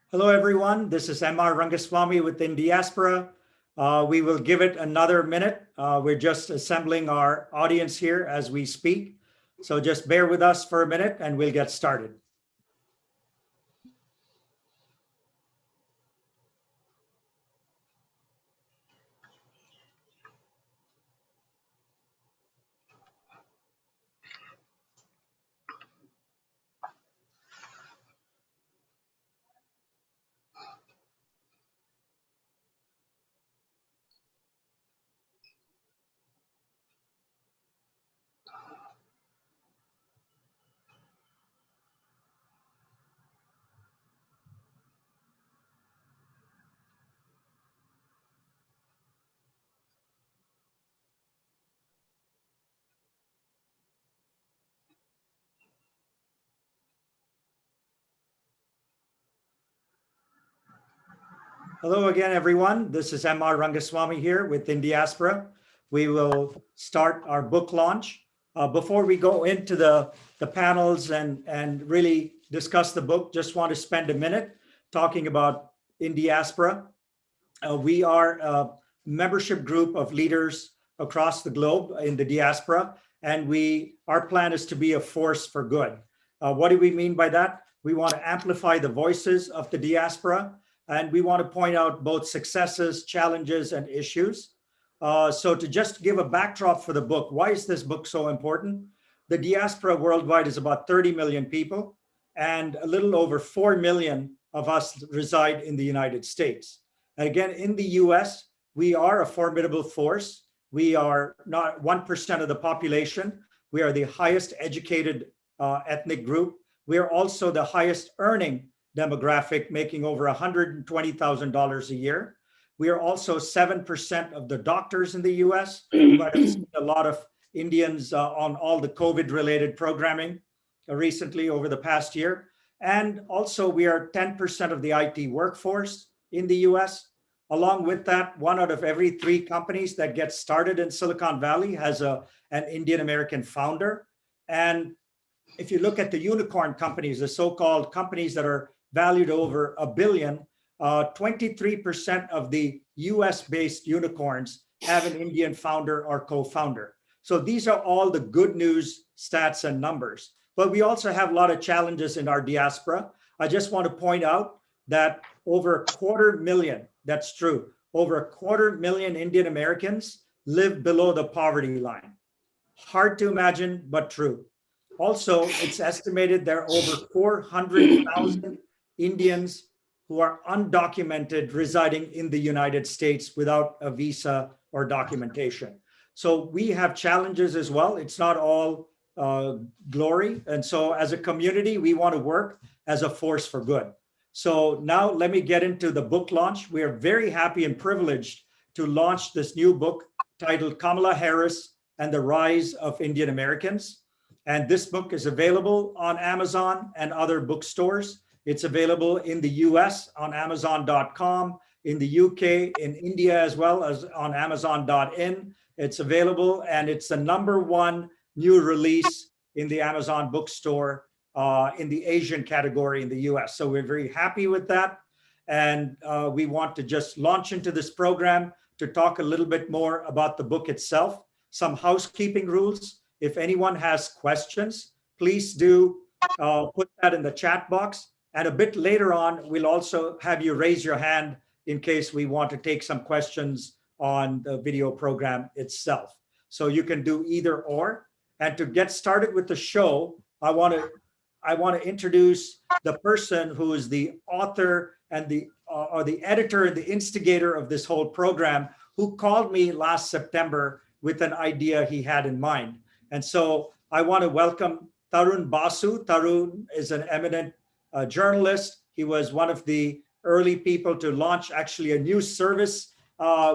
Hello, everyone. This is M.R. Rangaswami with Indiaspora. We will give it another minute. We're just assembling our audience here as we speak. So just bear with us for a minute and we'll get started. Hello again, everyone. This is M.R. Rangaswami here with Indiaspora. We will start our book launch. Before we go into the panels and really discuss the book, just want to spend a minute talking about Indiaspora. We are a membership group of leaders across the globe in the diaspora, and our plan is to be a force for good. What do we mean by that? We want to amplify the voices of the diaspora, and we want to point out both successes, challenges, and issues. So to just give a backdrop for the book, why is this book so important? The diaspora worldwide is about 30 million people, and a little over 4 million of us reside in the United States. And again, in the US, we are a formidable force. We are not 1% of the population. We are the highest educated ethnic group. We are also the highest earning demographic, making over $120,000 a year. We are also 7% of the doctors in the US, but I've seen a lot of Indians on all the COVID-related programming recently over the past year. And also we are 10% of the IT workforce in the US. Along with that, 1 out of every 3 companies that get started in Silicon Valley has an Indian American founder. And if you look at the unicorn companies, the so-called companies that are valued over $1 billion, 23% of the US-based unicorns have an Indian founder or co-founder. So these are all the good news stats and numbers. But we also have a lot of challenges in our diaspora. I just want to point out that over 250,000, that's true, over 250,000 Indian Americans live below the poverty line. Hard to imagine, but true. Also, it's estimated there are over 400,000 Indians who are undocumented residing in the United States without a visa or documentation. So we have challenges as well. It's not all glory. And so as a community, we want to work as a force for good. So now let me get into the book launch. We are very happy and privileged to launch this new book titled Kamala Harris and the Rise of Indian Americans. And this book is available on Amazon and other bookstores. It's available in the US on Amazon.com, in the UK, in India, as well as on Amazon.in. It's available, and it's the #1 new release in the Amazon bookstore in the Asian category in the US. So we're very happy with that. And we want to just launch into this program to talk a little bit more about the book itself, some housekeeping rules. If anyone has questions, please do put that in the chat box. And a bit later on, we'll also have you raise your hand in case we want to take some questions on the video program itself. So you can do either or. And to get started with the show, I want to introduce the person who is the author and the editor and the instigator of this whole program, who called me last September with an idea he had in mind. And so I want to welcome Tarun Basu. Tarun is an eminent journalist. He was one of the early people to launch actually a new service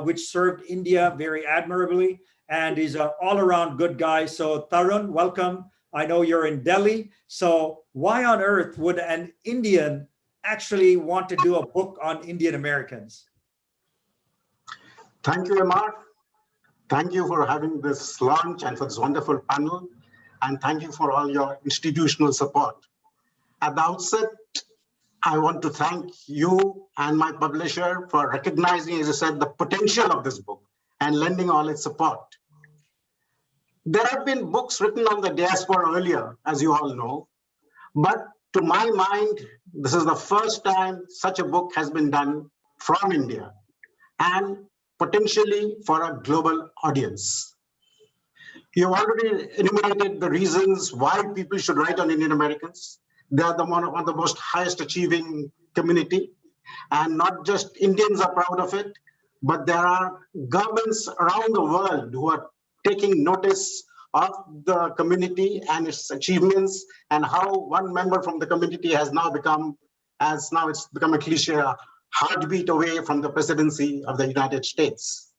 which served India very admirably. And he's an all-around good guy. So Tarun, welcome. I know you're in Delhi. So why on earth would an Indian actually want to do a book on Indian Americans? Thank you, Amar. Thank you for having this launch and for this wonderful panel. And thank you for all your institutional support. At the outset, I want to thank you and my publisher for recognizing, as I said, the potential of this book and lending all its support. There have been books written on the diaspora earlier, as you all know, but to my mind, this is the first time such a book has been done from India and potentially for a global audience. You have already enumerated the reasons why people should write on Indian Americans. They are one of the most highest achieving community, and not just Indians are proud of it, but there are governments around the world who are taking notice of the community and its achievements, and how one member from the community has now become, as now it's become a cliche, a heartbeat away from the presidency of the United States.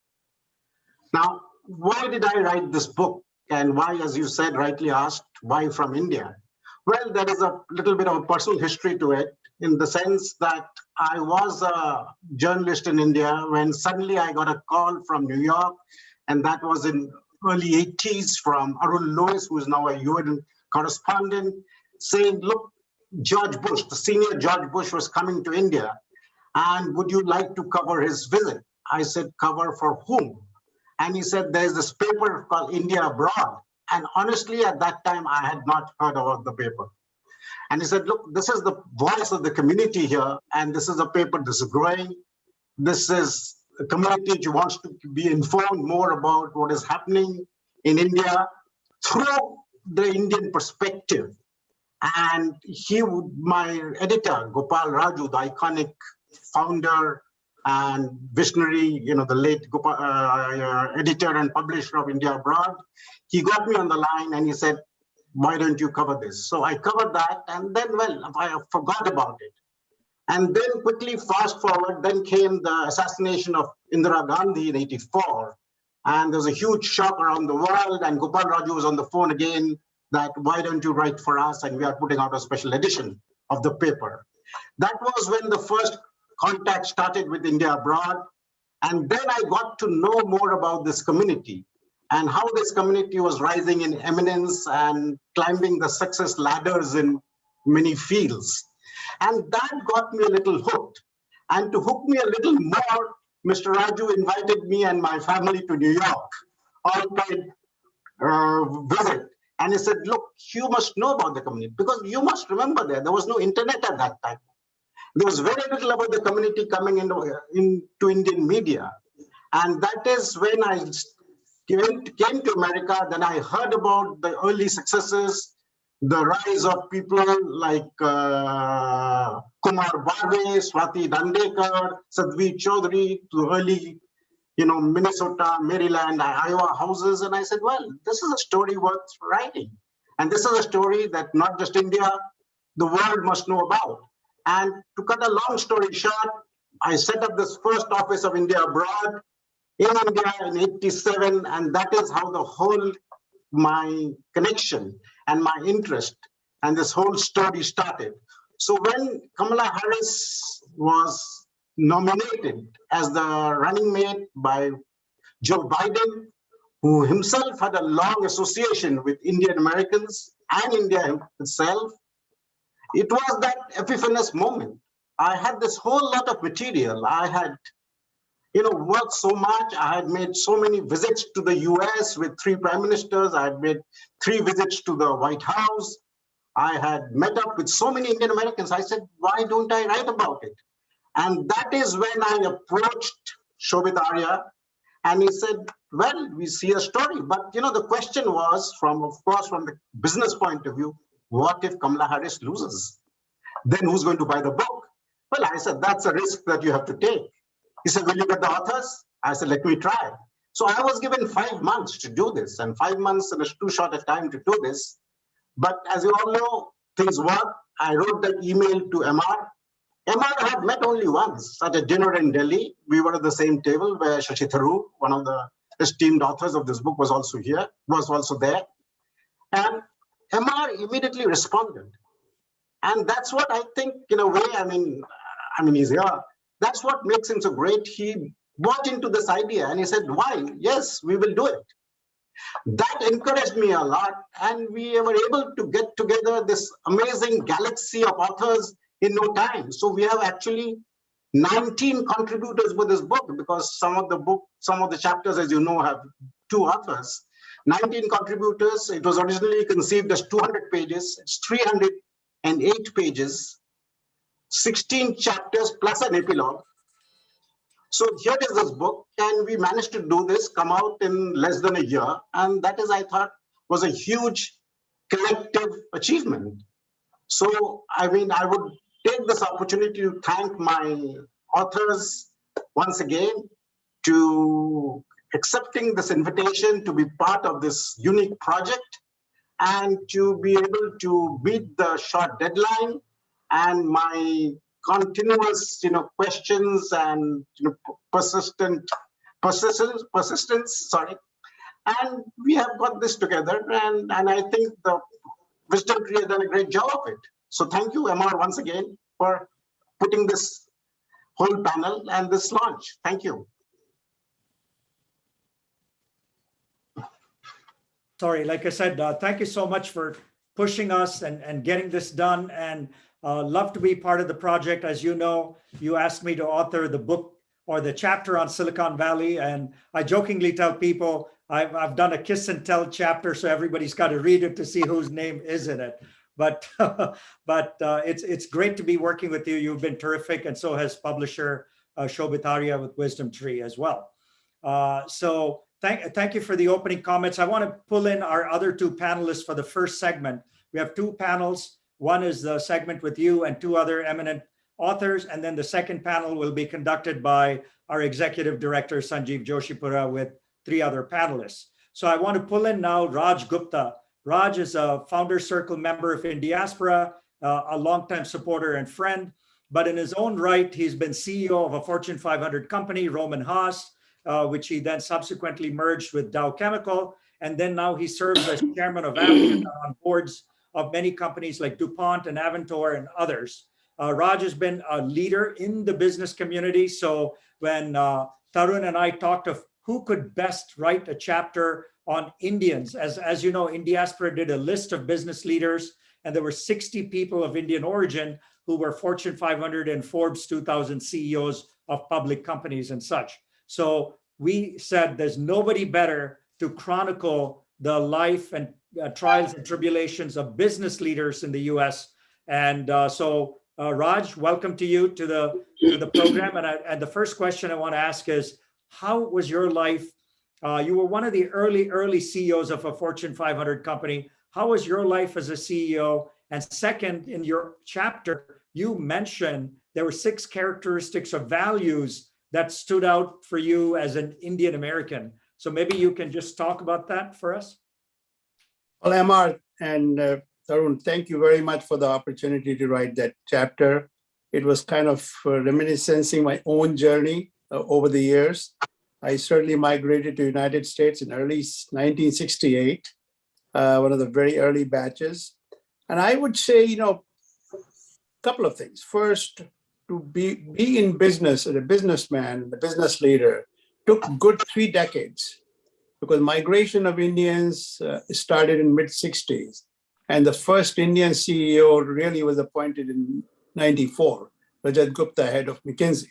Now, why did I write this book? And why, as you said, rightly asked, why from India? Well, there is a little bit of a personal history to it, in the sense that I was a journalist in India when suddenly I got a call from New York, and that was in early 80s from Arun Lewis, who is now a UN correspondent, saying, look, George Bush, the senior George Bush was coming to India, and would you like to cover his visit? I said, cover for whom? And he said, there's this paper called India Abroad. And honestly, at that time, I had not heard about the paper. And he said, look, this is the voice of the community here. And this is a paper that's growing. This is a community which wants to be informed more about what is happening in India through the Indian perspective. And my editor, Gopal Raju, the iconic founder and visionary, the late editor and publisher of India Abroad, he got me on the line and he said, why don't you cover this? So I covered that, and then, I forgot about it. And then quickly fast forward, then came the assassination of Indira Gandhi in '84. And there was a huge shock around the world, and Gopal Raju was on the phone again, that why don't you write for us? And we are putting out a special edition of the paper. That was when the first contact started with India Abroad. And then I got to know more about this community and how this community was rising in eminence and climbing the success ladders in many fields. And that got me a little hooked. And to hook me a little more, Mr. Raju invited me and my family to New York, all-paid visit. And he said, look, you must know about the community, because you must remember there was no internet at that time. There was very little about the community coming into Indian media. And that is when I came to America. Then I heard about the early successes, the rise of people like Kumar Barve, Swati Dandekar, Sadhvi Chaudhary, to early, Minnesota, Maryland, Iowa houses. And I said, well, this is a story worth writing. And this is a story that not just India, the world must know about. And to cut a long story short, I set up this first office of India Abroad in India in '87, and that is how my connection and my interest and this whole story started. So when Kamala Harris was nominated as the running mate by Joe Biden, who himself had a long association with Indian Americans and India itself, it was that epiphanous moment. I had this whole lot of material. I had, worked so much. I had made so many visits to the US with 3 prime ministers. I had made 3 visits to the White House. I had met up with so many Indian Americans. I said, why don't I write about it? And that is when I approached Shobit Arya, and he said, well, we see a story. But, the question was, from the business point of view, what if Kamala Harris loses? Then who's going to buy the book? Well, I said, that's a risk that you have to take. He said, will you get the authors? I said, let me try. So I was given 5 months to do this, and 5 months is too short a time to do this. But as you all know, things work. I wrote that email to MR. MR I had met only once at a dinner in Delhi. We were at the same table where Shashi Tharoor, one of the esteemed authors of this book, was also there. And MR immediately responded. And that's what I think, in a way, he's here. That's what makes him so great. He bought into this idea and he said, why? Yes, we will do it. That encouraged me a lot. And we were able to get together this amazing galaxy of authors in no time. So we have actually 19 contributors with this book, because some of the chapters, as you know, have two authors. 19 contributors. It was originally conceived as 200 pages. It's 308 pages, 16 chapters plus an epilogue. So here is this book, and we managed to do this, come out in less than a year. And that is, I thought, was a huge collective achievement. So, I mean, I would take this opportunity to thank my authors once again to accepting this invitation to be part of this unique project and to be able to meet the short deadline, and my continuous, questions and persistence. Sorry, and we have got this together, and I think the Wisdom Tree has done a great job of it. So thank you, MR, once again for putting this whole panel and this launch. Thank you. Sorry, like I said, thank you so much for pushing us and getting this done, and love to be part of the project. As you know, you asked me to author the book or the chapter on Silicon Valley, and I jokingly tell people I've done a kiss and tell chapter, so everybody's got to read it to see whose name is in it. But it's great to be working with you. You've been terrific, and so has publisher Shobitaria with Wisdom Tree as well. So thank you for the opening comments. I want to pull in our other two panelists for the first segment. We have two panels. One is the segment with you and two other eminent authors, and then the second panel will be conducted by our executive director, Sanjeev Joshipura, with three other panelists. So I want to pull in now Raj Gupta. Raj is a Founder Circle member of Indiaspora, a longtime supporter and friend, but in his own right, he's been CEO of a Fortune 500 company, Roman Haas, which he then subsequently merged with Dow Chemical. And then now he serves as chairman of Appian on boards of many companies like DuPont and Avantor and others. Raj has been a leader in the business community. So when Tarun and I talked of who could best write a chapter on Indians, as you know, Indiaspora did a list of business leaders, and there were 60 people of Indian origin who were Fortune 500 and Forbes 2000 CEOs of public companies and such. So we said there's nobody better to chronicle the life and trials and tribulations of business leaders in the US. And so Raj, welcome to you to the program. And the first question I want to ask is, how was your life? You were one of the early CEOs of a Fortune 500 company. How was your life as a CEO? And second, in your chapter, you mentioned there were 6 characteristics of values that stood out for you as an Indian American. So maybe you can just talk about that for us. Well, Amar and Tarun, thank you very much for the opportunity to write that chapter. It was kind of reminiscing my own journey over the years. I certainly migrated to the United States in early 1968, one of the very early batches. And I would say, a couple of things. First, to be in business as a businessman, a business leader, took good 3 decades, because migration of Indians started in mid-60s. And the first Indian CEO really was appointed in 94, Rajat Gupta, head of McKinsey,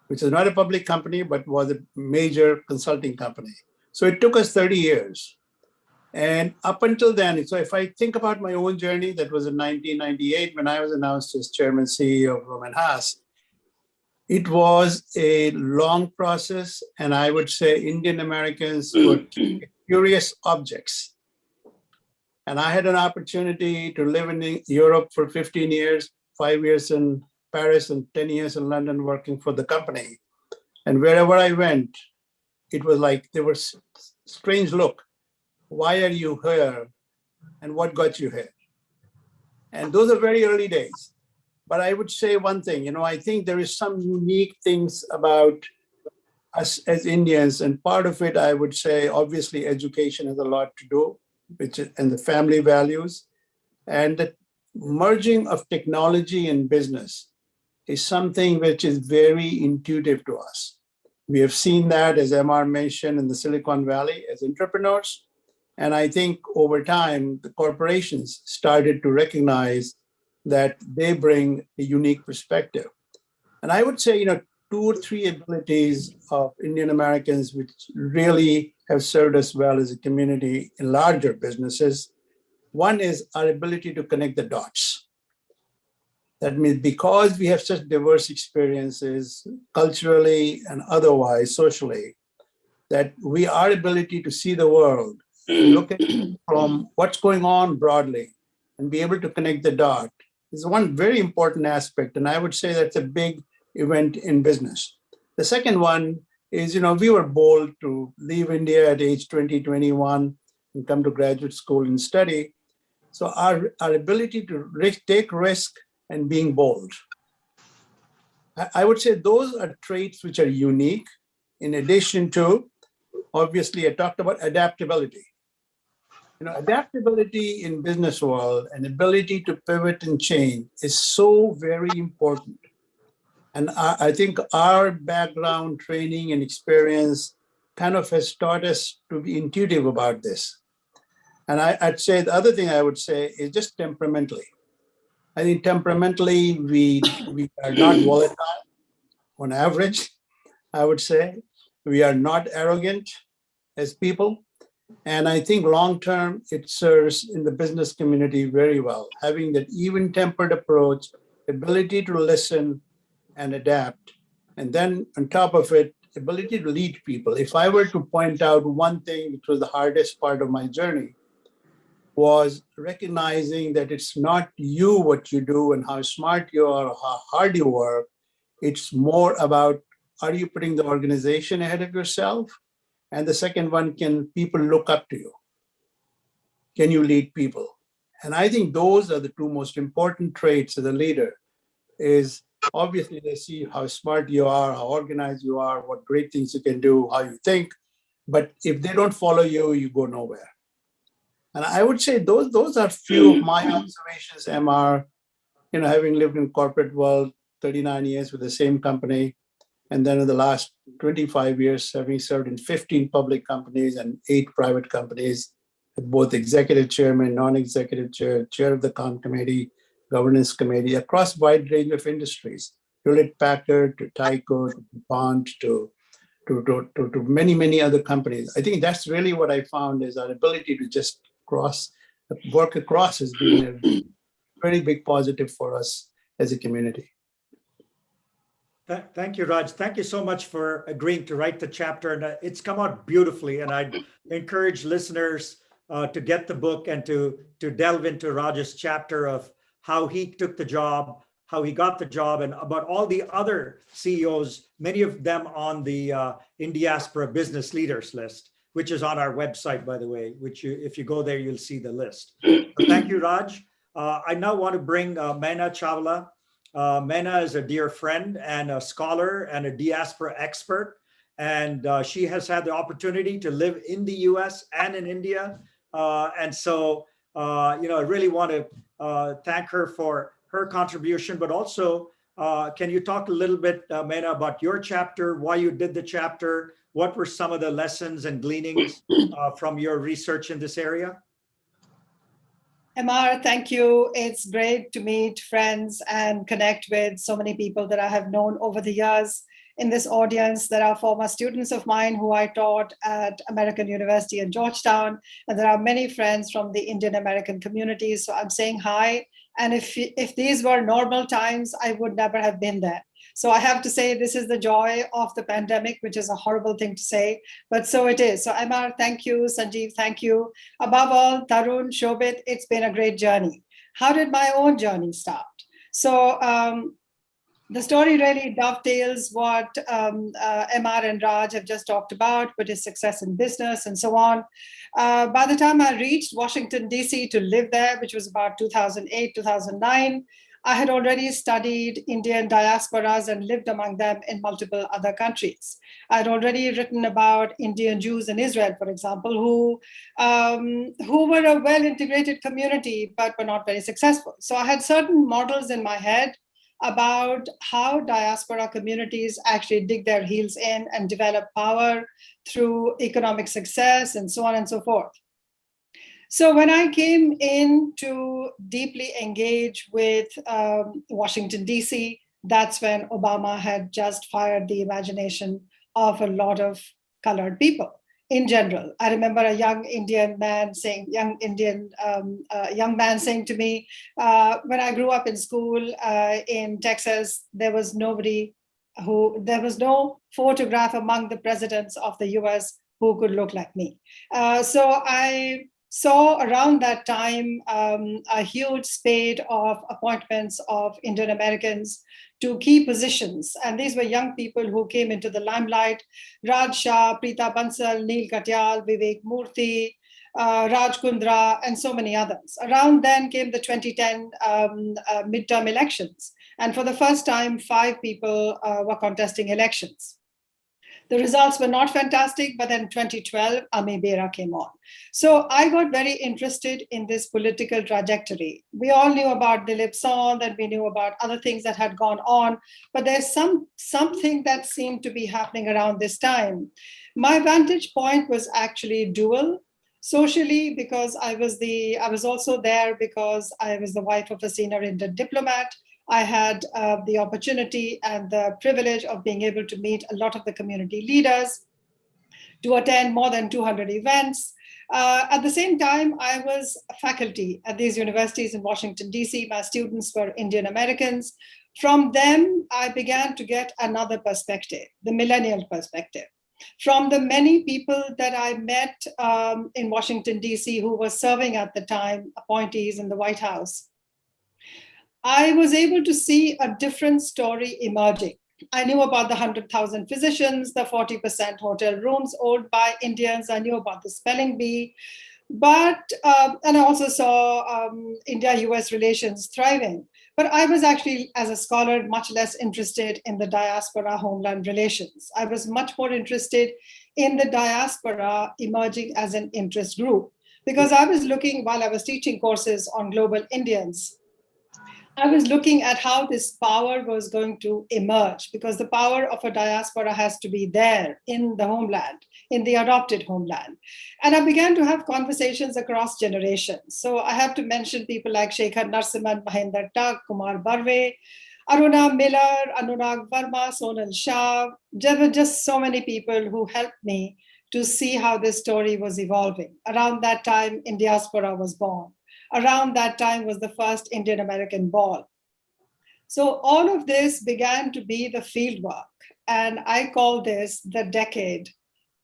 which is not a public company, but was a major consulting company. So it took us 30 years. And up until then, so if I think about my own journey, that was in 1998 when I was announced as chairman CEO of Roman Haas. It was a long process, and I would say Indian Americans were curious objects. And I had an opportunity to live in Europe for 15 years, 5 years in Paris and 10 years in London working for the company. And wherever I went, it was like there was strange look. Why are you here? And what got you here? And those are very early days. But I would say one thing, I think there is some unique things about us as Indians. And part of it, I would say, obviously, education has a lot to do, and the family values. And the merging of technology and business is something which is very intuitive to us. We have seen that, as MR mentioned, in the Silicon Valley as entrepreneurs. And I think over time, the corporations started to recognize that they bring a unique perspective. And I would say, 2 or 3 abilities of Indian Americans which really have served us well as a community in larger businesses. One is our ability to connect the dots. That means because we have such diverse experiences culturally and otherwise, socially, that our ability to see the world, look at it from what's going on broadly and be able to connect the dot is one very important aspect. And I would say that's a big event in business. The second one is, we were bold to leave India at age 20, 21 and come to graduate school and study. So our ability to take risk and being bold. I would say those are traits which are unique. In addition to, obviously, I talked about adaptability. Adaptability in business world and ability to pivot and change is so very important. And I think our background, training, and experience kind of has taught us to be intuitive about this. And I'd say the other thing I would say is just temperamentally. I think temperamentally, we are not volatile on average, I would say. We are not arrogant as people. And I think long-term, it serves in the business community very well. Having that even-tempered approach, ability to listen and adapt. And then on top of it, ability to lead people. If I were to point out one thing, which was the hardest part of my journey, was recognizing that it's not you what you do and how smart you are or how hard you work. It's more about, are you putting the organization ahead of yourself? And the second one, can people look up to you? Can you lead people? And I think those are the 2 most important traits as a leader. Is obviously they see how smart you are, how organized you are, what great things you can do, how you think. But if they don't follow you, you go nowhere. And I would say those are few of my observations, MR, having lived in corporate world 39 years with the same company. And then in the last 25 years, having served in 15 public companies and 8 private companies, both executive chairman, non-executive chair of the comp committee, governance committee, across a wide range of industries, Hewlett Packard to Tyco, to DuPont, to many, many other companies. I think that's really what I found is our ability to just work across has been a very big positive for us as a community. Thank you, Raj. Thank you so much for agreeing to write the chapter. And it's come out beautifully. And I encourage listeners to get the book and to delve into Raj's chapter of how he took the job, how he got the job, and about all the other CEOs, many of them on the Indiaspora business leaders list, which is on our website, by the way, which if you go there, you'll see the list. So thank you, Raj. I now want to bring Meena Chawla. Meena is a dear friend and a scholar and a diaspora expert. And she has had the opportunity to live in the US and in India. And so, I really want to thank her for her contribution, but also, can you talk a little bit, Meena, about your chapter, why you did the chapter, what were some of the lessons and gleanings from your research in this area? MR, thank you. It's great to meet friends and connect with so many people that I have known over the years. In this audience, there are former students of mine who I taught at American University in Georgetown, and there are many friends from the Indian American community. So I'm saying hi. And if these were normal times, I would never have been there. So I have to say this is the joy of the pandemic, which is a horrible thing to say, but so it is. So MR, thank you. Sanjeev, thank you. Above all, Tarun, Shobit, it's been a great journey. How did my own journey start? So the story really dovetails what MR and Raj have just talked about, which is success in business and so on. By the time I reached Washington, DC to live there, which was about 2008, 2009, I had already studied Indian diasporas and lived among them in multiple other countries. I had already written about Indian Jews in Israel, for example, who were a well-integrated community, but were not very successful. So I had certain models in my head about how diaspora communities actually dig their heels in and develop power through economic success and so on and so forth. So when I came in to deeply engage with Washington, D.C., that's when Obama had just fired the imagination of a lot of colored people in general. I remember a young man saying to me, when I grew up in school in Texas, there was no photograph among the presidents of the US who could look like me. So I saw around that time a huge spate of appointments of Indian Americans to key positions. And these were young people who came into the limelight: Raj Shah, Preeta Bansal, Neil Katyal, Vivek Murthy, Raj Kundra, and so many others. Around then came the 2010 midterm elections. And for the first time, 5 people were contesting elections. The results were not fantastic, but then 2012, Ami Bera came on. So I got very interested in this political trajectory. We all knew about Dilip Sond and we knew about other things that had gone on, but there's something that seemed to be happening around this time. My vantage point was actually dual. Socially, because I was also there because I was the wife of a senior Indian diplomat. I had the opportunity and the privilege of being able to meet a lot of the community leaders, to attend more than 200 events. At the same time, I was faculty at these universities in Washington, D.C. My students were Indian Americans. From them, I began to get another perspective, the millennial perspective. From the many people that I met in Washington, D.C., who were serving at the time, appointees in the White House, I was able to see a different story emerging. I knew about the 100,000 physicians, the 40% hotel rooms owned by Indians. I knew about the spelling bee, and I also saw India-US relations thriving. But I was actually, as a scholar, much less interested in the diaspora-homeland relations. I was much more interested in the diaspora emerging as an interest group, because I was looking, while I was teaching courses on global Indians, I was looking at how this power was going to emerge, because the power of a diaspora has to be there in the homeland, in the adopted homeland. And I began to have conversations across generations. So I have to mention people like Shekhar Narasimhan, Mahinder Tak, Kumar Barve, Aruna Miller, Anurag Verma, Sonal Shah. There were just so many people who helped me to see how this story was evolving. Around that time, Indiaspora was born. Around that time was the first Indian American ball. So all of this began to be the field work. And I call this the decade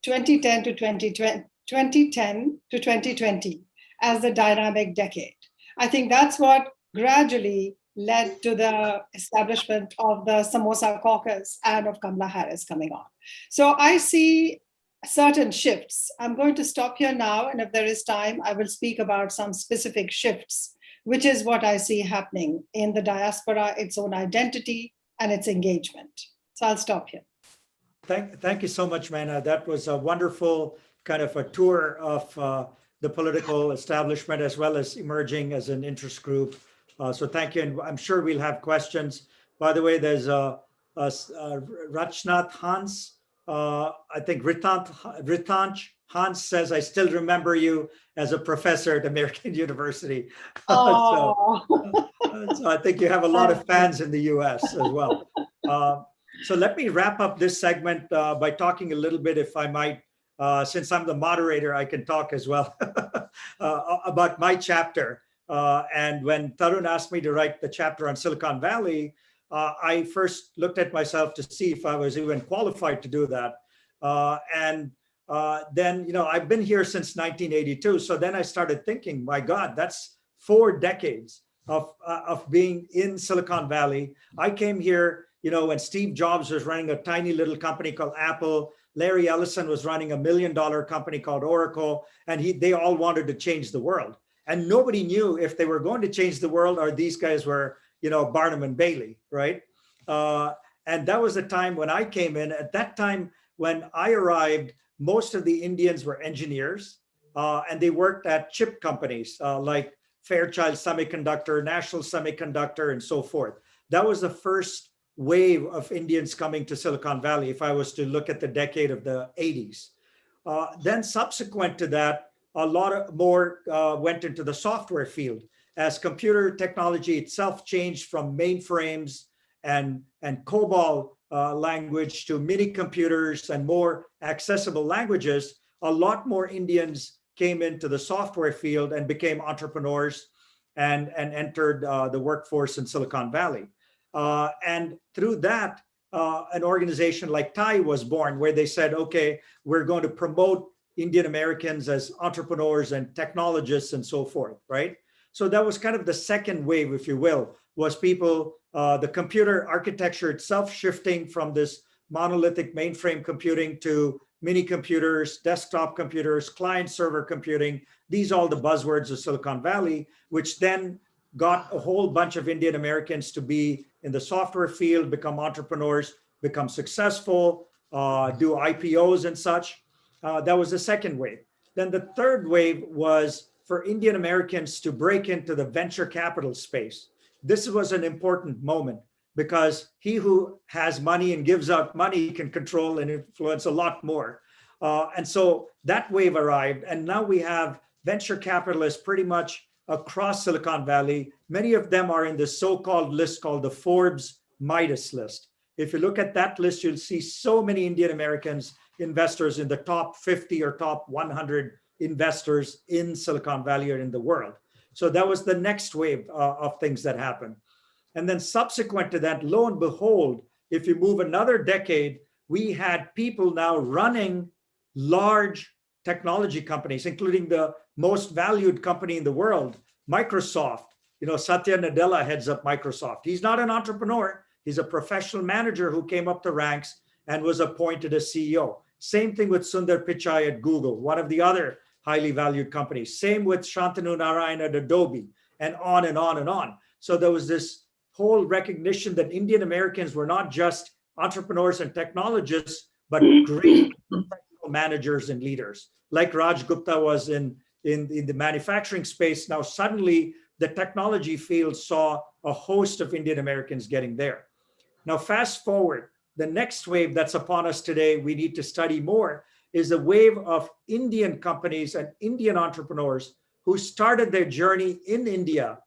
2010 to 2020 as the dynamic decade. I think that's what gradually led to the establishment of the Samosa Caucus and of Kamala Harris coming on. So I see certain shifts. I'm going to stop here now, and if there is time, I will speak about some specific shifts, which is what I see happening in the diaspora, its own identity and its engagement. So I'll stop here. Thank you so much, Mana. That was a wonderful kind of a tour of the political establishment as well as emerging as an interest group. So thank you, and I'm sure we'll have questions. By the way, there's Rachnath Hans. I think Ritanch Hans says, I still remember you as a professor at American University. Oh. So I think you have a lot of fans in the US as well. So let me wrap up this segment by talking a little bit, if I might, since I'm the moderator, I can talk as well about my chapter. And when Tarun asked me to write the chapter on Silicon Valley, I first looked at myself to see if I was even qualified to do that. Then, I've been here since 1982. So then I started thinking, my God, that's 4 decades of being in Silicon Valley. I came here, when Steve Jobs was running a tiny little company called Apple. Larry Ellison was running $1 million company called Oracle, and they all wanted to change the world. And nobody knew if they were going to change the world or these guys were, Barnum and Bailey, right? And that was the time when I came in. At that time, when I arrived, most of the Indians were engineers, and they worked at chip companies like Fairchild Semiconductor, National Semiconductor, and so forth. That was the first wave of Indians coming to Silicon Valley, if I was to look at the decade of the 80s. Then subsequent to that, a lot more went into the software field as computer technology itself changed from mainframes and COBOL language to mini computers and more accessible languages. A lot more Indians came into the software field and became entrepreneurs and entered the workforce in Silicon Valley. And through that, an organization like TIE was born, where they said, okay, we're going to promote Indian Americans as entrepreneurs and technologists and so forth, right? So that was kind of the second wave, if you will, was people, the computer architecture itself shifting from this monolithic mainframe computing to mini computers, desktop computers, client server computing. These are all the buzzwords of Silicon Valley, which then got a whole bunch of Indian Americans to be in the software field, become entrepreneurs, become successful, do IPOs and such. That was the second wave. Then the third wave was for Indian Americans to break into the venture capital space. This was an important moment because he who has money and gives out money can control and influence a lot more. And so that wave arrived, and now we have venture capitalists pretty much across Silicon Valley. Many of them are in the so-called list called the Forbes Midas list. If you look at that list, you'll see so many Indian Americans investors in the top 50 or top 100 investors in Silicon Valley or in the world. So that was the next wave of things that happened. And then subsequent to that, lo and behold, if you move another decade, we had people now running large technology companies, including the most valued company in the world, Microsoft. You know, Satya Nadella heads up Microsoft. He's not an entrepreneur. He's a professional manager who came up the ranks and was appointed as CEO. Same thing with Sundar Pichai at Google, one of the other highly valued companies. Same with Shantanu Narayan at Adobe, and on and on and on. So there was this whole recognition that Indian Americans were not just entrepreneurs and technologists, but great professional managers and leaders. Like Raj Gupta was in the manufacturing space, now suddenly the technology field saw a host of Indian Americans getting there. Now fast forward, the next wave that's upon us today, we need to study more, is the wave of Indian companies and Indian entrepreneurs who started their journey in India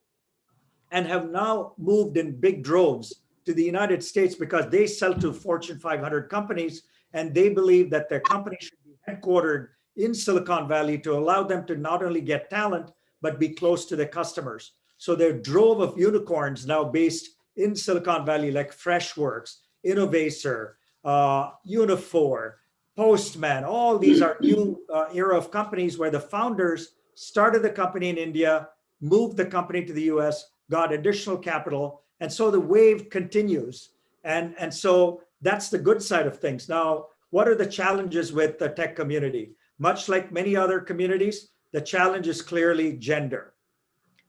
and have now moved in big droves to the United States because they sell to Fortune 500 companies, and they believe that their company should be headquartered in Silicon Valley to allow them to not only get talent, but be close to their customers. So their drove of unicorns now based in Silicon Valley, like Freshworks, Innovator, Unifor, Postman, all these are new era of companies where the founders started the company in India, moved the company to the US, got additional capital. And so the wave continues. And so that's the good side of things. Now, what are the challenges with the tech community? Much like many other communities, the challenge is clearly gender.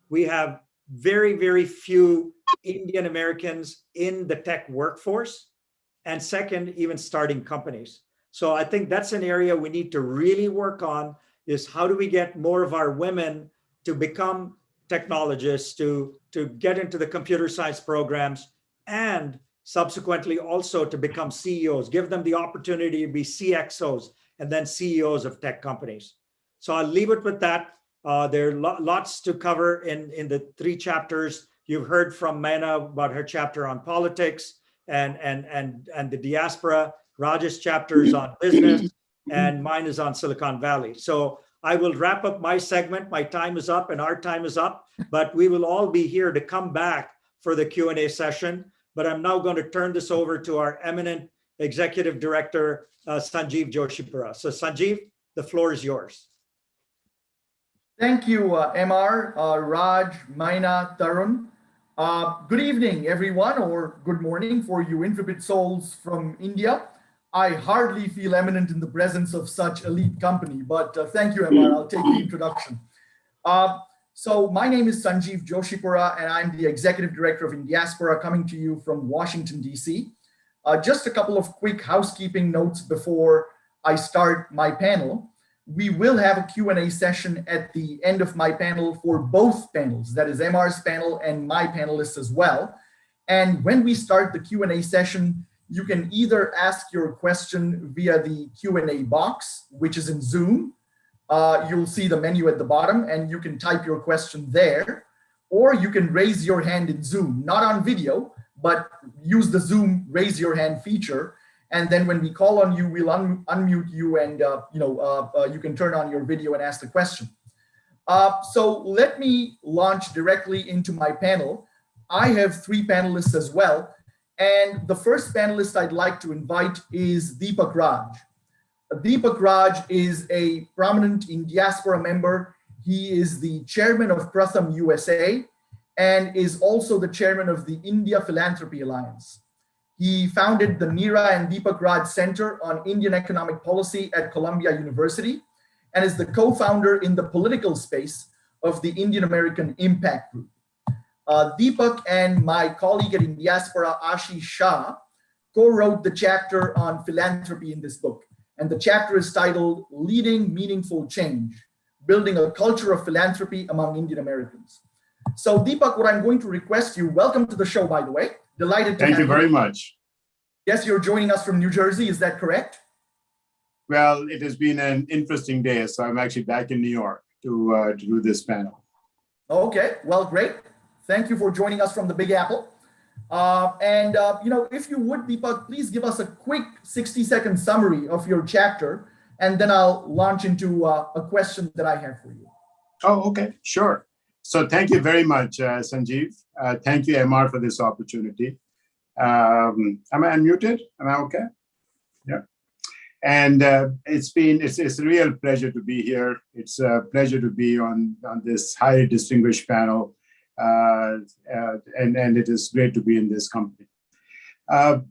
We have very, very few Indian Americans in the tech workforce. And second, even starting companies. So I think that's an area we need to really work on, is how do we get more of our women to become technologists, to get into the computer science programs, and subsequently also to become CEOs, give them the opportunity to be CXOs and then CEOs of tech companies. So I'll leave it with that. There are lots to cover in the 3 chapters. You've heard from Mana about her chapter on politics and the diaspora. Raj's chapter is on business, and mine is on Silicon Valley. So I will wrap up my segment. My time is up and our time is up, but we will all be here to come back for the Q&A session. But I'm now going to turn this over to our eminent executive director, Sanjeev Joshipura. So Sanjeev, the floor is yours. Thank you, MR, Raj, Maina, Tarun. Good evening, everyone, or good morning for you intrepid souls from India. I hardly feel eminent in the presence of such elite company, but thank you, MR. I'll take the introduction. So my name is Sanjeev Joshipura, and I'm the Executive Director of Indiaspora, coming to you from Washington, DC. Just a couple of quick housekeeping notes before I start my panel. We will have a Q&A session at the end of my panel for both panels, that is MR's panel and my panelists as well. And when we start the Q&A session, you can either ask your question via the Q&A box, which is in Zoom, you'll see the menu at the bottom and you can type your question there, or you can raise your hand in Zoom, not on video, but use the Zoom raise your hand feature. And then when we call on you, we'll unmute you and you can turn on your video and ask the question. So let me launch directly into my panel. I have 3 panelists as well. And the first panelist I'd like to invite is Deepak Raj. Deepak Raj is a prominent Indiaspora member. He is the chairman of Pratham USA and is also the chairman of the India Philanthropy Alliance. He founded the Meera and Deepak Raj Center on Indian Economic Policy at Columbia University and is the co-founder in the political space of the Indian American Impact Group. Deepak and my colleague at Indiaspora, Ashish Shah, co-wrote the chapter on philanthropy in this book. And the chapter is titled Leading Meaningful Change, Building a Culture of Philanthropy Among Indian Americans. So Deepak, what I'm going to request you, welcome to the show, by the way. Delighted to have you. Thank you very much. Yes, you're joining us from New Jersey, is that correct? Well, it has been an interesting day, so I'm actually back in New York to do this panel. Okay, well, great. Thank you for joining us from the Big Apple. If you would, Deepak, please give us a quick 60-second summary of your chapter, and then I'll launch into a question that I have for you. Oh, okay, sure. So thank you very much, Sanjeev. Thank you, MR, for this opportunity. Am I unmuted? Am I okay? Yeah. And it's a real pleasure to be here. It's a pleasure to be on this highly distinguished panel. And it is great to be in this company. And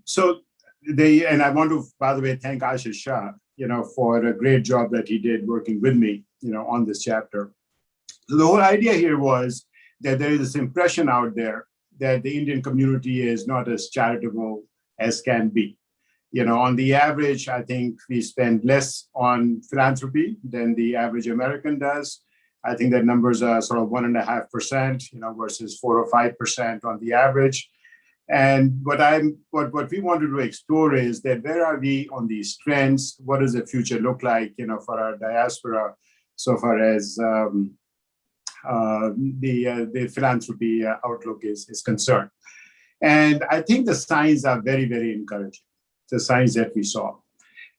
I want to, by the way, thank Ashish Shah, for a great job that he did working with me, on this chapter. So the whole idea here was that there is this impression out there that the Indian community is not as charitable as can be. On the average, I think we spend less on philanthropy than the average American does. I think that numbers are sort of 1.5%, versus 4 or 5% on the average. And what we wanted to explore is that where are we on these trends? What does the future look like, for our diaspora, so far as the philanthropy outlook is concerned. And I think the signs are very, very encouraging, the signs that we saw.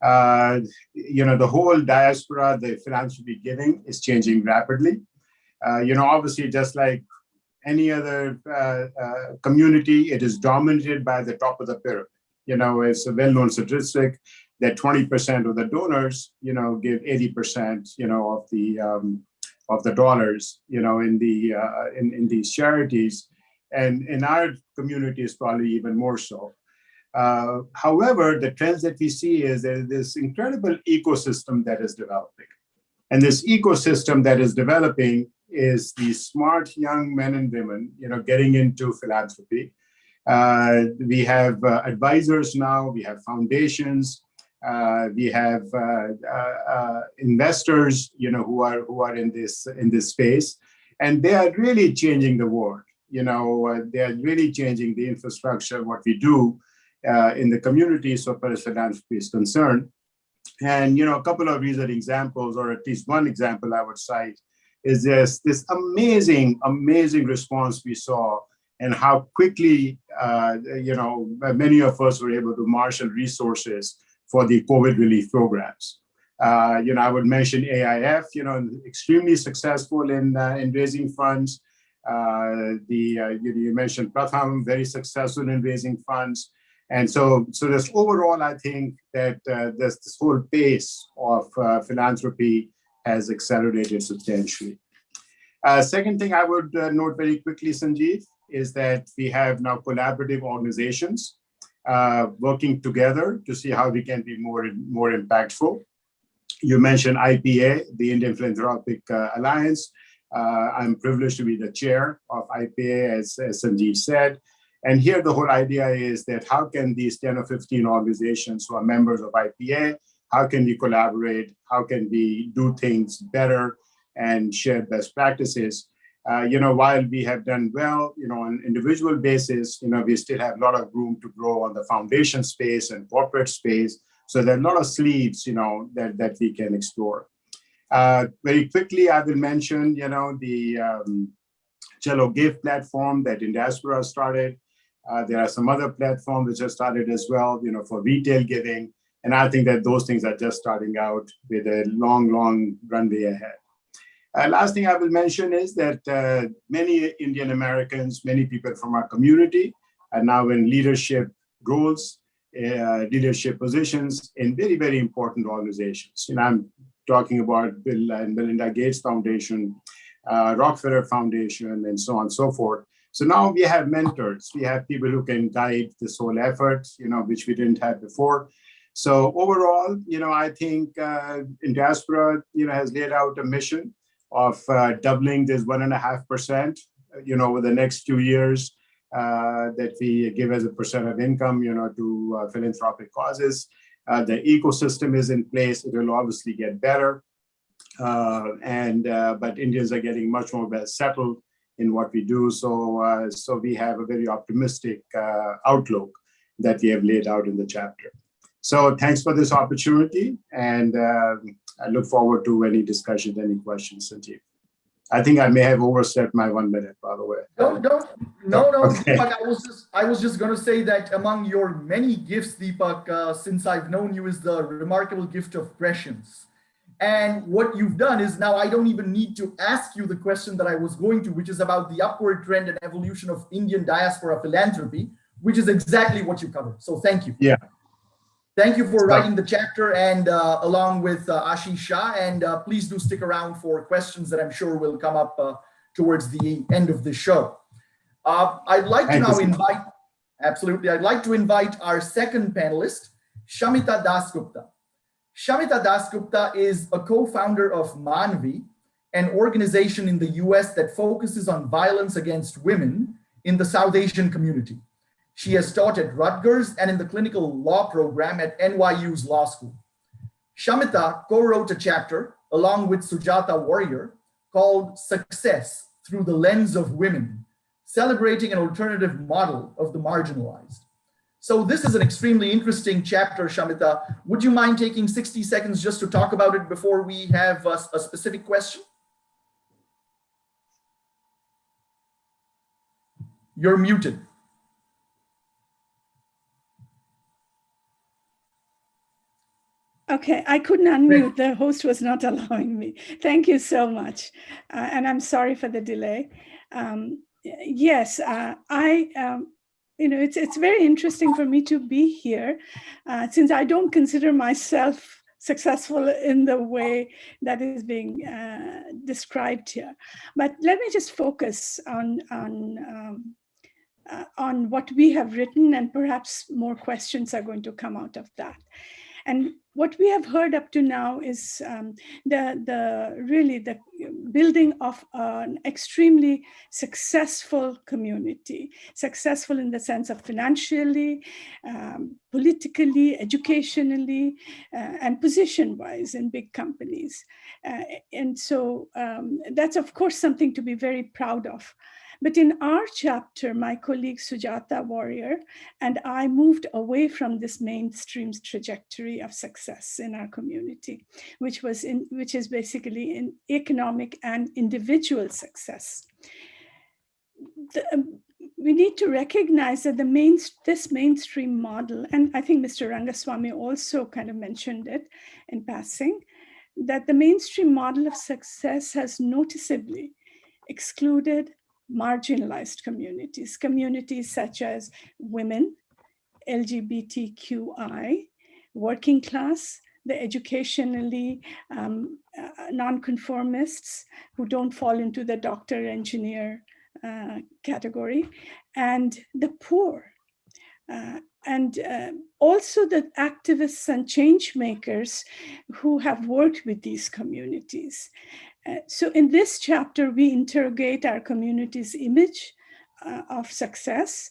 The whole diaspora, the philanthropy giving is changing rapidly. Obviously, just like any other community, it is dominated by the top of the pyramid. It's a well-known statistic that 20% of the donors, give 80%, of the dollars, in these charities, and in our community is probably even more so. However, the trends that we see is there's this incredible ecosystem that is developing. And this ecosystem that is developing is these smart young men and women, getting into philanthropy. We have advisors now, we have foundations, we have investors, who are in this space, and they are really changing the world. They are really changing the infrastructure, what we do in the community so far as philanthropy is concerned. And, a couple of recent examples, or at least one example I would cite, is this amazing response we saw, and how quickly, many of us were able to marshal resources for the COVID relief programs. I would mention AIF, extremely successful in raising funds. You mentioned Pratham, very successful in raising funds. And so this overall, I think that this whole pace of philanthropy has accelerated substantially. Second thing I would note very quickly, Sanjeev, is that we have now collaborative organizations working together to see how we can be more impactful. You mentioned IPA, the Indian Philanthropic Alliance. I'm privileged to be the chair of IPA, as Sanjeev said. And here the whole idea is that how can these 10 or 15 organizations who are members of IPA, how can we collaborate? How can we do things better and share best practices? While we have done well, on an individual basis, we still have a lot of room to grow on the foundation space and corporate space. So there are a lot of sleeves, that we can explore. Very quickly, I will mention, the Chalo Give platform that Indiaspora started. There are some other platforms which have started as well, for retail giving. And I think that those things are just starting out with a long, long runway ahead. Last thing I will mention is that many Indian Americans, many people from our community are now in leadership roles, leadership positions in very, very important organizations. I'm talking about Bill and Melinda Gates Foundation, Rockefeller Foundation, and so on and so forth. So now we have mentors. We have people who can guide this whole effort, which we didn't have before. So overall, I think Indiaspora, has laid out a mission of doubling this 1.5%, over the next 2 years that we give as a percent of income, to philanthropic causes. The ecosystem is in place. It will obviously get better. But Indians are getting much more well settled in what we do. So we have a very optimistic outlook that we have laid out in the chapter. So thanks for this opportunity. And I look forward to any discussions, any questions, Sanjeev. I think I may have overstepped my 1 minute, by the way. No. Okay. Deepak, I was just going to say that among your many gifts, Deepak, since I've known you, is the remarkable gift of prescience. And what you've done is now I don't even need to ask you the question that I was going to, which is about the upward trend and evolution of Indian diaspora philanthropy, which is exactly what you covered. So thank you. Yeah. Thank you for writing the chapter and along with Ashish Shah, and please do stick around for questions that I'm sure will come up towards the end of the show. I'd like to now invite, absolutely, I'd like to invite our second panelist, Shamita Dasgupta. Shamita Dasgupta is a co-founder of Manavi, an organization in the US that focuses on violence against women in the South Asian community. She has taught at Rutgers and in the clinical law program at NYU's law school. Shamita co-wrote a chapter along with Sujata Warrior called Success Through the Lens of Women, celebrating an alternative model of the marginalized. So this is an extremely interesting chapter, Shamita. Would you mind taking 60 seconds just to talk about it before we have a specific question? You're muted. Okay, I couldn't unmute. The host was not allowing me. Thank you so much. And I'm sorry for the delay. Yes, it's very interesting for me to be here since I don't consider myself successful in the way that is being described here. But let me just focus on what we have written, and perhaps more questions are going to come out of that. And what we have heard up to now is the building of an extremely successful community, successful in the sense of financially, politically, educationally, and position-wise in big companies. And so that's, of course, something to be very proud of. But in our chapter, my colleague Sujata Warrior and I moved away from this mainstream trajectory of success in our community, which is basically in economic and individual success. We need to recognize that this mainstream model, and I think Mr. Rangaswami also kind of mentioned it in passing, that the mainstream model of success has noticeably excluded marginalized communities such as women, LGBTQI, working class, the educationally nonconformists who don't fall into the doctor, engineer category, and the poor. And also the activists and change makers who have worked with these communities. So in this chapter, we interrogate our community's image of success,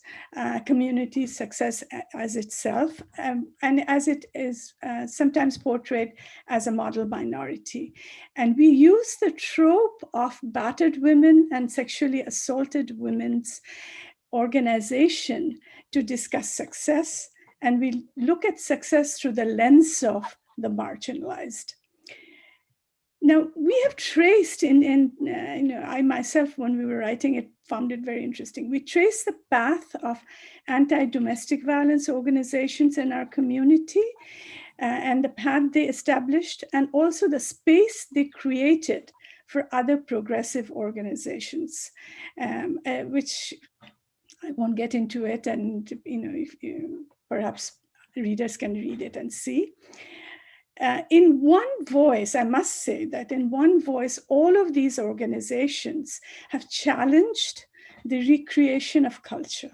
community success as itself, and as it is sometimes portrayed as a model minority. And we use the trope of battered women and sexually assaulted women's organization to discuss success. And we look at success through the lens of the marginalized. Now, we have traced, I myself, when we were writing it, found it very interesting. We traced the path of anti-domestic violence organizations in our community and the path they established, and also the space they created for other progressive organizations, which I won't get into it. And, if perhaps readers can read it and see. In one voice, I must say that in one voice, all of these organizations have challenged the recreation of culture,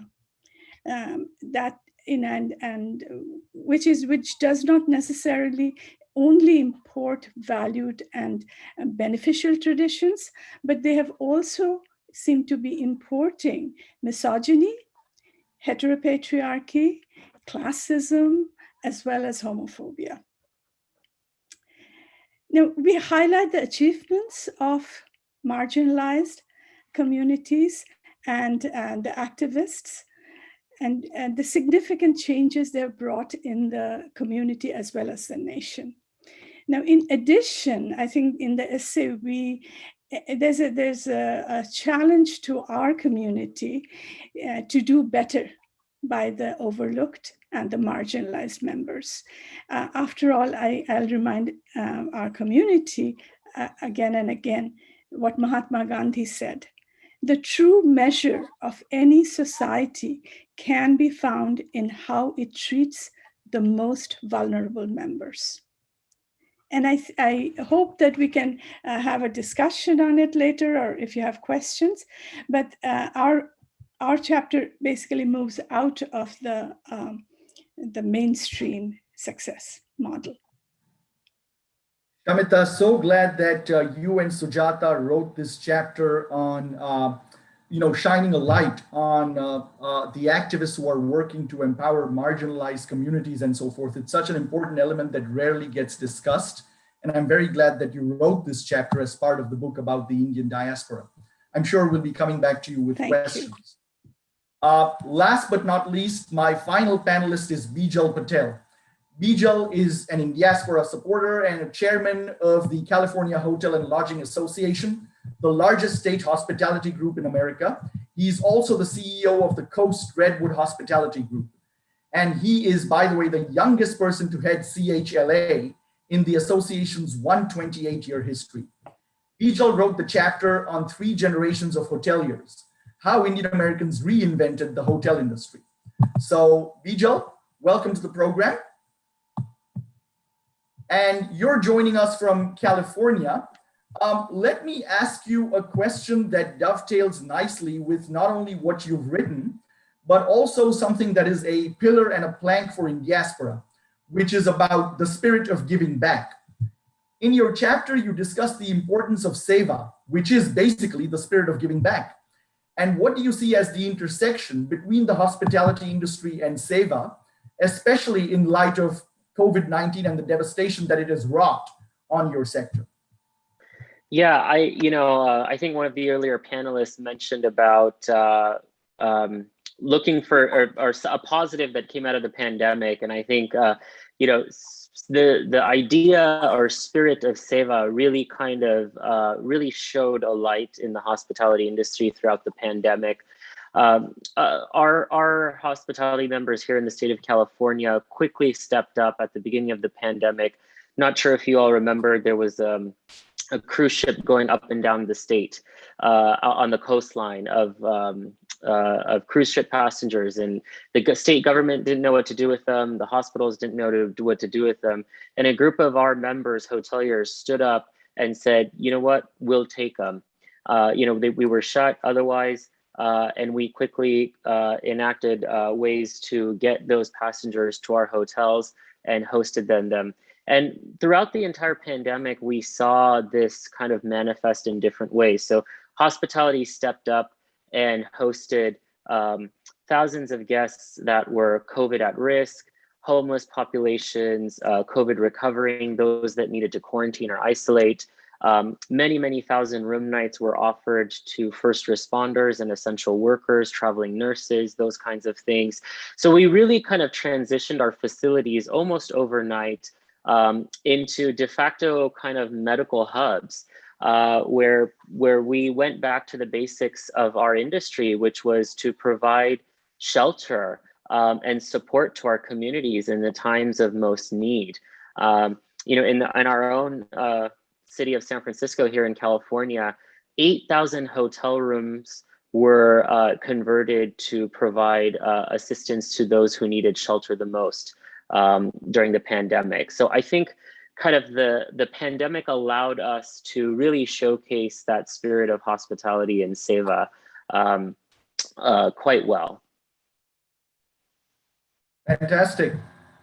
which does not necessarily only import valued and beneficial traditions, but they have also seemed to be importing misogyny, heteropatriarchy, classism, as well as homophobia. Now, we highlight the achievements of marginalized communities and the activists and the significant changes they've brought in the community as well as the nation. Now, in addition, I think in the essay, there's a challenge to our community to do better by the overlooked and the marginalized members. After all, I'll remind our community again and again what Mahatma Gandhi said: the true measure of any society can be found in how it treats the most vulnerable members. And I hope that we can have a discussion on it later, or if you have questions. But our chapter basically moves out of the mainstream success model. Shamita, so glad that you and Sujata wrote this chapter on, shining a light on the activists who are working to empower marginalized communities and so forth. It's such an important element that rarely gets discussed. And I'm very glad that you wrote this chapter as part of the book about the Indian diaspora. I'm sure we'll be coming back to you with questions. Last but not least, my final panelist is Bijal Patel. Bijal is an Indiaspora supporter and a chairman of the California Hotel and Lodging Association, the largest state hospitality group in America. He's also the CEO of the Coast Redwood Hospitality Group. And he is, by the way, the youngest person to head CHLA in the association's 128-year history. Bijal wrote the chapter on 3 generations of hoteliers, how Indian Americans reinvented the hotel industry. So Bijal, welcome to the program. And you're joining us from California. Let me ask you a question that dovetails nicely with not only what you've written, but also something that is a pillar and a plank for Indiaspora, which is about the spirit of giving back. In your chapter, you discuss the importance of Seva, which is basically the spirit of giving back. And what do you see as the intersection between the hospitality industry and Seva, especially in light of COVID-19 and the devastation that it has wrought on your sector? Yeah, I think one of the earlier panelists mentioned about looking for or a positive that came out of the pandemic, and I think the idea or spirit of Seva really kind of really showed a light in the hospitality industry throughout the pandemic. Our hospitality members here in the state of California quickly stepped up at the beginning of the pandemic. Not sure if you all remember, there was a cruise ship going up and down the state on the coastline of cruise ship passengers, and the state government didn't know what to do with them. The hospitals didn't know what to do with them. And a group of our members, hoteliers, stood up and said, you know what, we'll take them. We were shut otherwise. And we quickly enacted ways to get those passengers to our hotels and hosted them. And throughout the entire pandemic, we saw this kind of manifest in different ways. So hospitality stepped up and hosted thousands of guests that were COVID at risk, homeless populations, COVID recovering, those that needed to quarantine or isolate. Many thousand room nights were offered to first responders and essential workers, traveling nurses, those kinds of things. So we really kind of transitioned our facilities almost overnight into de facto kind of medical hubs, where we went back to the basics of our industry, which was to provide shelter and support to our communities in the times of most need. In our own city of San Francisco here in California, 8,000 hotel rooms were converted to provide assistance to those who needed shelter the most during the pandemic. So I think kind of the pandemic allowed us to really showcase that spirit of hospitality and Seva quite well. Fantastic.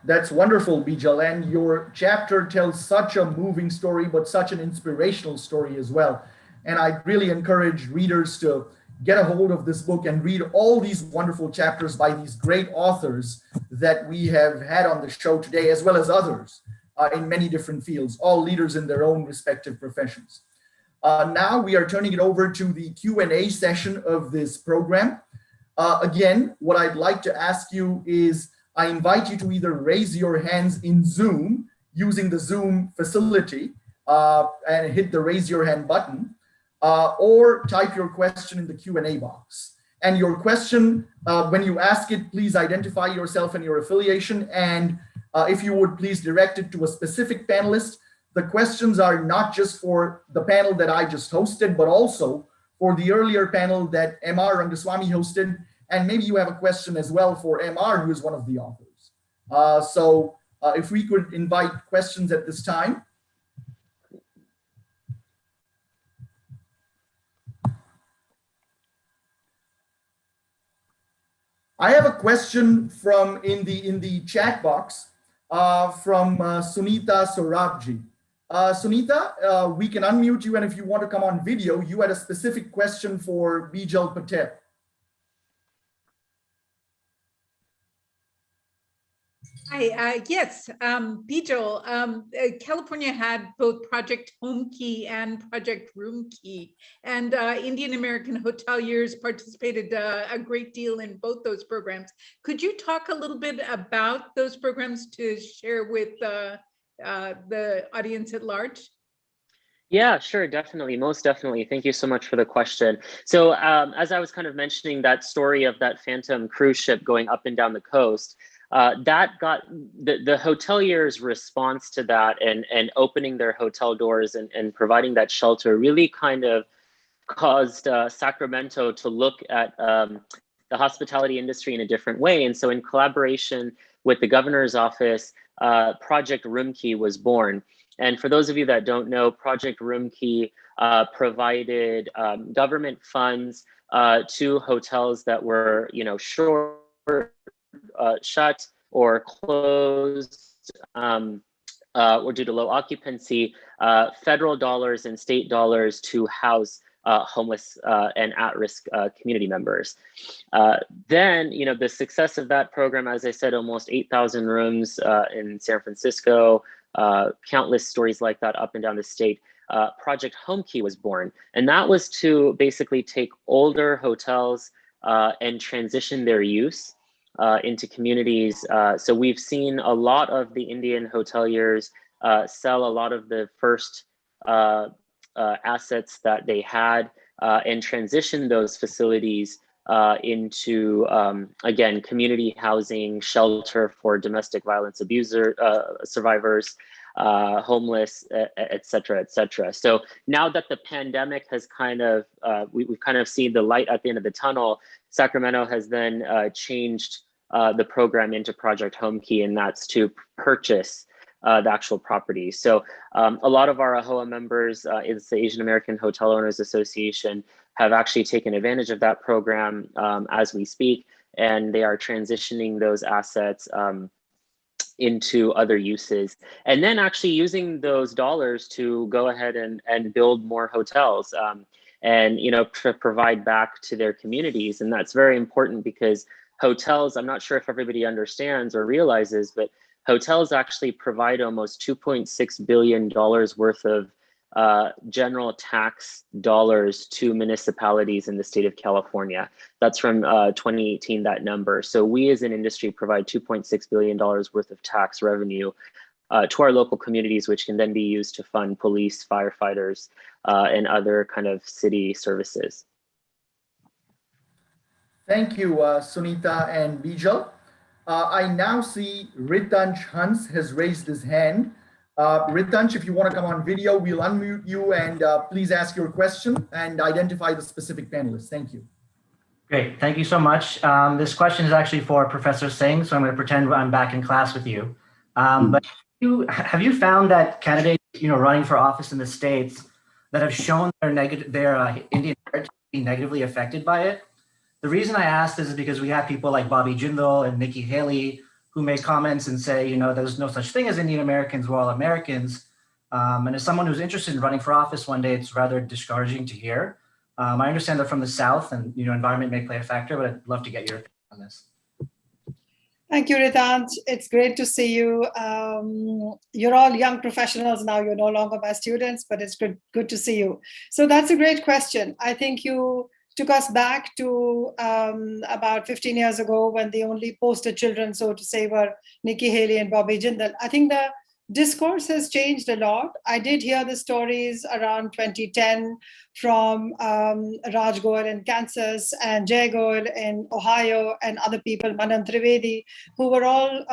That's wonderful, Bijal. And your chapter tells such a moving story, but such an inspirational story as well. And I really encourage readers to get a hold of this book and read all these wonderful chapters by these great authors that we have had on the show today, as well as others in many different fields, all leaders in their own respective professions. Now we are turning it over to the Q&A session of this program. Again, what I'd like to ask you is, I invite you to either raise your hands in Zoom using the Zoom facility and hit the raise your hand button, or type your question in the Q&A box. And your question, when you ask it, please identify yourself and your affiliation. And if you would please direct it to a specific panelist. The questions are not just for the panel that I just hosted, but also for the earlier panel that M.R. Rangaswami hosted. And maybe you have a question as well for M.R., who is one of the authors. So if we could invite questions at this time. I have a question from in the chat box from Sunita Sorabji. Sunita, we can unmute you, and if you want to come on video, you had a specific question for Bijal Patel. Hi, yes, Bijal, California had both Project Home Key and Project Room Key, and Indian American hoteliers participated a great deal in both those programs. Could you talk a little bit about those programs to share with the audience at large? Yeah, sure, definitely, most definitely. Thank you so much for the question. So as I was kind of mentioning that story of that phantom cruise ship going up and down the coast, that got the hoteliers' response to that and opening their hotel doors and providing that shelter really kind of caused Sacramento to look at the hospitality industry in a different way. And so in collaboration with the governor's office, Project Room Key was born. And for those of you that don't know, Project Room Key provided government funds to hotels that were, short, shut or closed or due to low occupancy, federal dollars and state dollars to house homeless and at-risk community members. Then, the success of that program, as I said, almost 8,000 rooms in San Francisco, countless stories like that up and down the state. Project Home Key was born, and that was to basically take older hotels and transition their use into communities. So we've seen a lot of the Indian hoteliers sell a lot of the first assets that they had and transition those facilities into, again, community housing, shelter for domestic violence abuser survivors, homeless, et cetera, et cetera. So now that the pandemic has kind of, we've kind of seen the light at the end of the tunnel, Sacramento has then changed the program into Project Home Key, and that's to purchase the actual property. So a lot of our AHOA members, it's the Asian American Hotel Owners Association, have actually taken advantage of that program as we speak, and they are transitioning those assets into other uses, and then actually using those dollars to go ahead and build more hotels and to provide back to their communities. And that's very important because hotels, I'm not sure if everybody understands or realizes, but hotels actually provide almost $2.6 billion worth of general tax dollars to municipalities in the state of California. That's from 2018, that number. So we as an industry provide $2.6 billion worth of tax revenue to our local communities, which can then be used to fund police, firefighters, and other kind of city services. Thank you, Sunita and Bijal. I now see Ritansh Hans has raised his hand. Ritansh, if you want to come on video, we'll unmute you and please ask your question and identify the specific panelists. Thank you. Great, thank you so much. This question is actually for Professor Singh, so I'm going to pretend I'm back in class with you. But have you found that candidates, running for office in the States that have shown their Indian heritage to be negatively affected by it? The reason I ask this is because we have people like Bobby Jindal and Nikki Haley who make comments and say, there's no such thing as Indian Americans, we're all Americans. And as someone who's interested in running for office one day, it's rather discouraging to hear. I understand they're from the South and, environment may play a factor, but I'd love to get your opinion on this. Thank you, Ritansh. It's great to see you. You're all young professionals now. You're no longer my students, but it's good to see you. So that's a great question. I think you took us back to about 15 years ago when the only poster children, so to say, were Nikki Haley and Bobby Jindal. I think the discourse has changed a lot. I did hear the stories around 2010 from Raj Goel in Kansas and Jay Goel in Ohio and other people, Manan Trivedi, who were all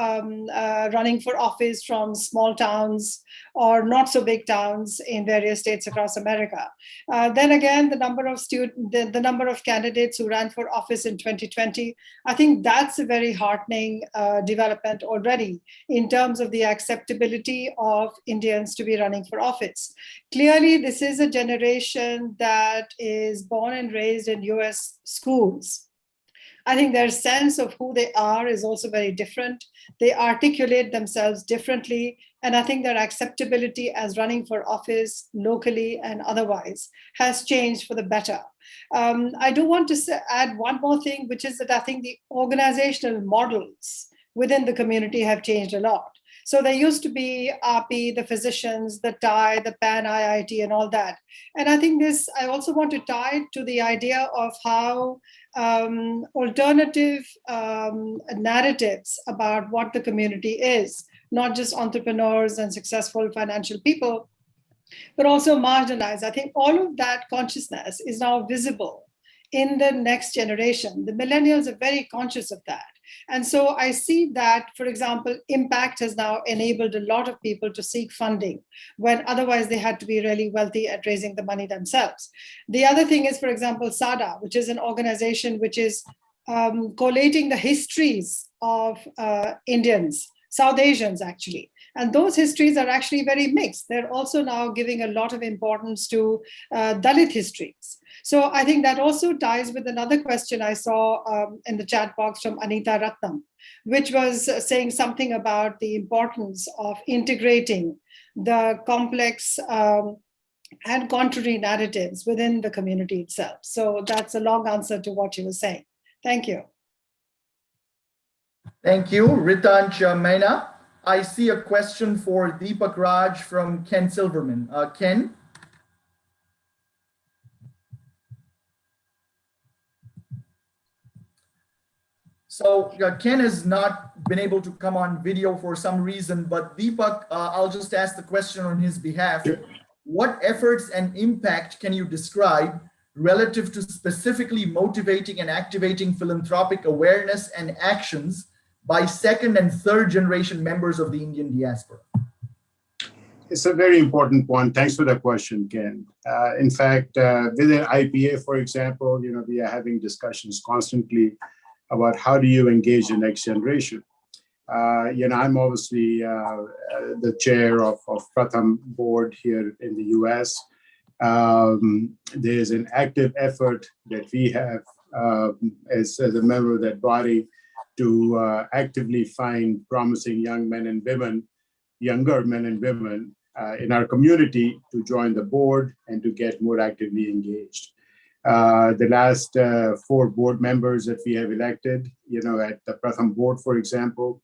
running for office from small towns or not so big towns in various states across America. Then again, the number of candidates who ran for office in 2020, I think that's a very heartening development already in terms of the acceptability of Indians to be running for office. Clearly, this is a generation that is born and raised in US schools. I think their sense of who they are is also very different. They articulate themselves differently. And I think their acceptability as running for office locally and otherwise has changed for the better. I do want to add one more thing, which is that I think the organizational models within the community have changed a lot. So there used to be RP, the physicians, the TIE, the PAN IIT, and all that. And I think I also want to tie it to the idea of how alternative narratives about what the community is, not just entrepreneurs and successful financial people, but also marginalized. I think all of that consciousness is now visible in the next generation. The millennials are very conscious of that. And so I see that, for example, Impact has now enabled a lot of people to seek funding when otherwise they had to be really wealthy at raising the money themselves. The other thing is, for example, SADA, which is an organization which is collating the histories of Indians, South Asians actually. And those histories are actually very mixed. They're also now giving a lot of importance to Dalit histories. So I think that also ties with another question I saw in the chat box from Anita Ratnam, which was saying something about the importance of integrating the complex and contrary narratives within the community itself. So that's a long answer to what you were saying. Thank you. Thank you, Ritansh Maina. I see a question for Deepak Raj from Ken Silverman. Ken? So Ken has not been able to come on video for some reason, but Deepak, I'll just ask the question on his behalf. Sure. What efforts and impact can you describe relative to specifically motivating and activating philanthropic awareness and actions by second and third generation members of the Indian diaspora? It's a very important point. Thanks for the question, Ken. In fact, within IPA, for example, we are having discussions constantly about how do you engage the next generation. I'm obviously the chair of Pratham board here in the US. There's an active effort that we have as a member of that body to actively find promising young men and women, younger men and women in our community to join the board and to get more actively engaged. The last 4 board members that we have elected, at the Pratham board, for example,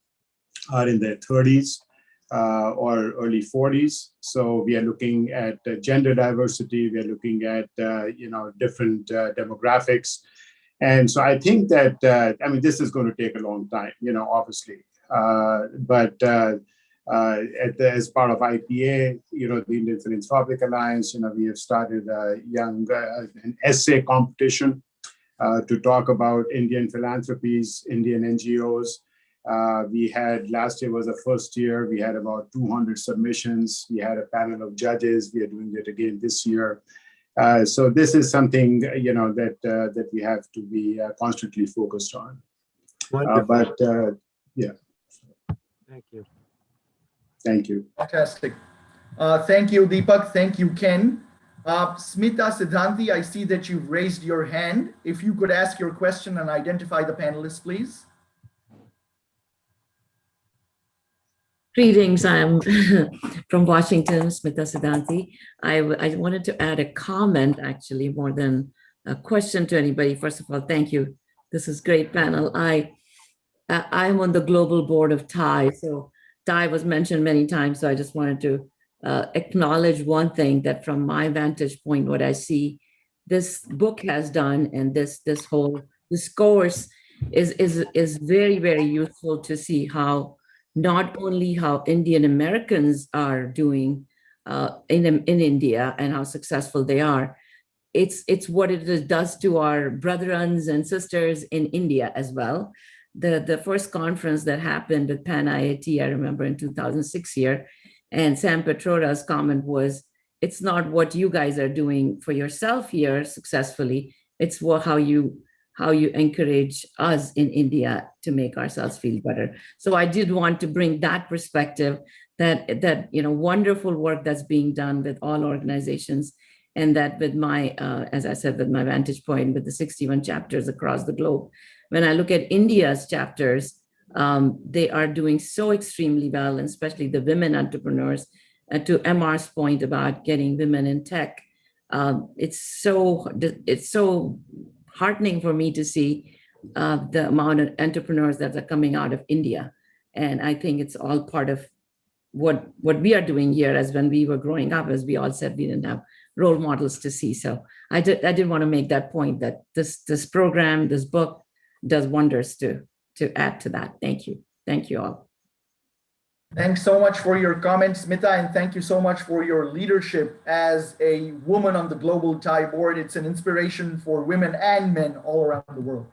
are in their 30s or early 40s. So we are looking at gender diversity. We are looking at, different demographics. And so I think that, this is going to take a long time, obviously. But As part of IPA, the Indian Philanthropic Alliance, we have started an essay competition to talk about Indian philanthropies, Indian NGOs. We had, last year was the first year, we had about 200 submissions. We had a panel of judges. We are doing it again this year. So this is something, that we have to be constantly focused on. Yeah. Thank you. Thank you. Fantastic. Thank you, Deepak. Thank you, Ken. Smita Siddhanti, I see that you've raised your hand. If you could ask your question and identify the panelists, please. Greetings, I'm from Washington, Smita Siddhanti. I wanted to add a comment, actually, more than a question to anybody. First of all, thank you. This is great panel. I'm on the global board of TIE, so TIE was mentioned many times, so I just wanted to acknowledge one thing, that from my vantage point, what I see this book has done, and this course is very, very useful to see how not only how Indian Americans are doing in India and how successful they are, it's what it does to our brethren and sisters in India as well. The first conference that happened at Pan IIT, I remember in 2006 here, and Sam Petrora's comment was, it's not what you guys are doing for yourself here successfully, it's how you encourage us in India to make ourselves feel better. So I did want to bring that perspective, that wonderful work that's being done with all organizations, and that with my, as I said, with my vantage point, with the 61 chapters across the globe. When I look at India's chapters, they are doing so extremely well, and especially the women entrepreneurs. To MR's point about getting women in tech, it's so heartening for me to see the amount of entrepreneurs that are coming out of India. And I think it's all part of what we are doing here, as when we were growing up, as we all said, we didn't have role models to see. So I did want to make that point, that this program, this book does wonders to add to that. Thank you. Thank you all. Thanks so much for your comments, Smita, and thank you so much for your leadership as a woman on the Global TIE board. It's an inspiration for women and men all around the world.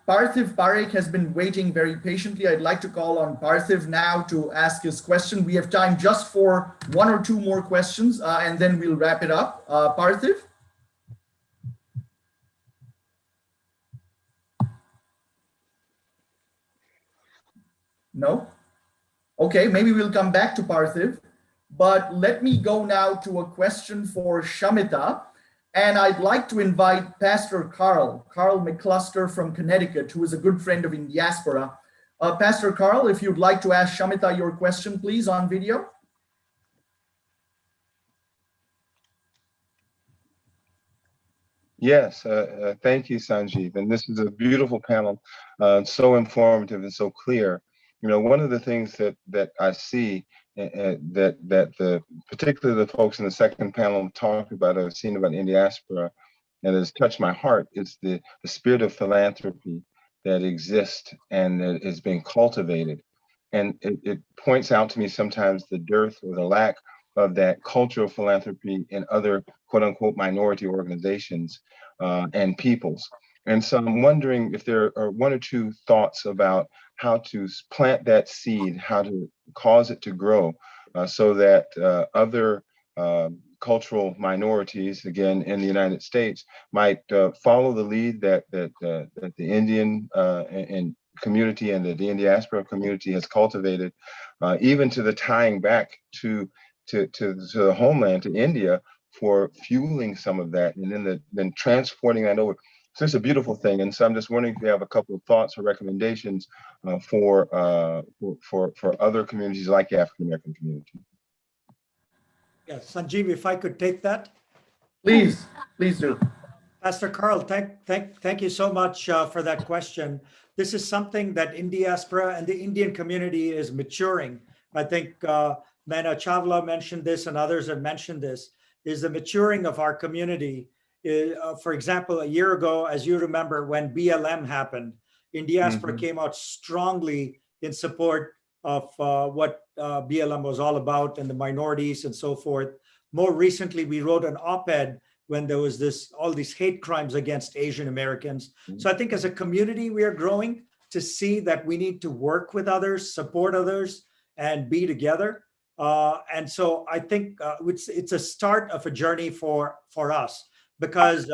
Parthiv Parekh has been waiting very patiently. I'd like to call on Parthiv now to ask his question. We have time just for one or two more questions, and then we'll wrap it up. Parthiv? No? Okay, maybe we'll come back to Parthiv, but let me go now to a question for Shamita. And I'd like to invite Pastor Carl McCluster from Connecticut, who is a good friend of Indiaspora. Pastor Carl, if you'd like to ask Shamita your question, please, on video. Yes, thank you, Sanjeev. And this is a beautiful panel, so informative and so clear. One of the things that I see that particularly the folks in the second panel talked about, I've seen about Indiaspora, and has touched my heart, is the spirit of philanthropy that exists and that is being cultivated. And it points out to me sometimes the dearth or the lack of that culture of philanthropy in other quote unquote minority organizations and peoples. And so I'm wondering if there are one or two thoughts about how to plant that seed, how to cause it to grow so that other cultural minorities, again, in the United States, might follow the lead that the Indian and community and the Indiaspora community has cultivated, even to the tying back to the homeland, to India, for fueling some of that, and then transporting that over. So it's a beautiful thing, and so I'm just wondering if you have a couple of thoughts or recommendations for other communities like the African American community. Yeah, Sanjeev, if I could take that. Please do. Pastor Carl, thank you so much for that question. This is something that Indiaspora and the Indian community is maturing. I think Mana Chawla mentioned this, and others have mentioned this, is the maturing of our community. For example, a year ago, as you remember, when BLM happened, Indiaspora came out strongly in support of what BLM was all about and the minorities and so forth. More recently, we wrote an op-ed when there was all these hate crimes against Asian Americans. So I think as a community, we are growing to see that we need to work with others, support others, and be together. And so I think it's a start of a journey for us, because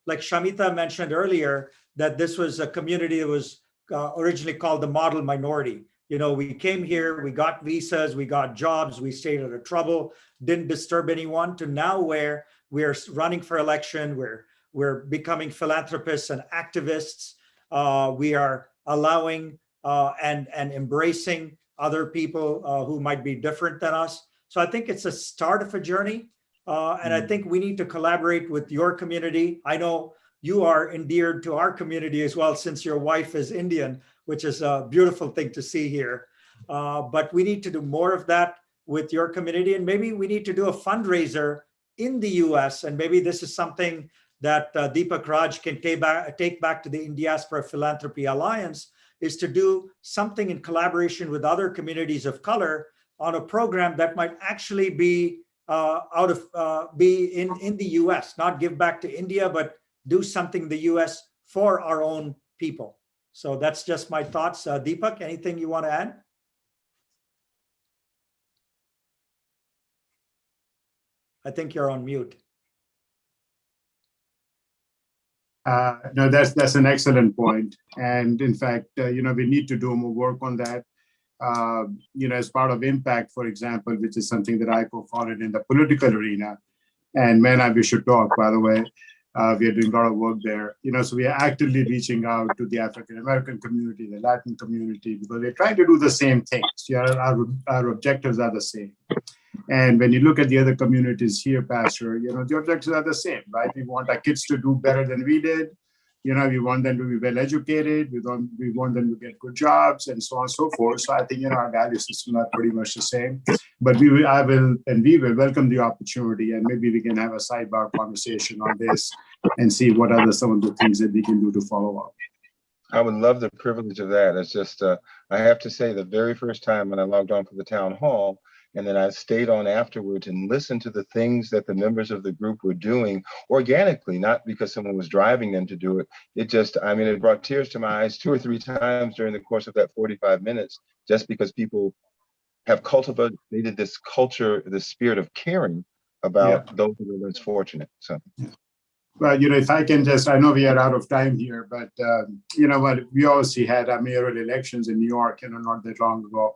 like Shamita mentioned earlier, that this was a community that was originally called the model minority. You know, we came here, we got visas, we got jobs, we stayed out of trouble, didn't disturb anyone, to now where we're running for election, we're becoming philanthropists and activists. We are allowing and embracing other people who might be different than us. So I think it's a start of a journey. And I think we need to collaborate with your community. I know you are endeared to our community as well, since your wife is Indian, which is a beautiful thing to see here. But we need to do more of that with your community. And maybe we need to do a fundraiser in the US. And maybe this is something that Deepak Raj can take back to the Indiaspora Philanthropy Alliance, is to do something in collaboration with other communities of color on a program that might actually be be in the US, not give back to India, but do something in the US for our own people. So that's just my thoughts. Deepak, anything you want to add? I think you're on mute. No, that's an excellent point. And in fact, we need to do more work on that. As part of Impact, for example, which is something that I co-founded in the political arena. And Manavi, we should talk, by the way. We are doing a lot of work there. So we are actively reaching out to the African American community, the Latin community, because we're trying to do the same things. Our objectives are the same. And when you look at the other communities here, Pastor, the objectives are the same, right? We want our kids to do better than we did. We want them to be well educated. We want them to get good jobs, and so on and so forth. So I think our value system are pretty much the same. But we will welcome the opportunity, and maybe we can have a sidebar conversation on this and see what are some of the things that we can do to follow up. I would love the privilege of that. It's just, I have to say, the very first time when I logged on for the town hall, and then I stayed on afterwards and listened to the things that the members of the group were doing organically, not because someone was driving them to do it. It brought tears to my eyes 2 or 3 times during the course of that 45 minutes, just because people have cultivated this culture, the spirit of caring about those who are less fortunate. So. Well, if I can I know we are out of time here, but we obviously had our mayoral elections in New York, not that long ago.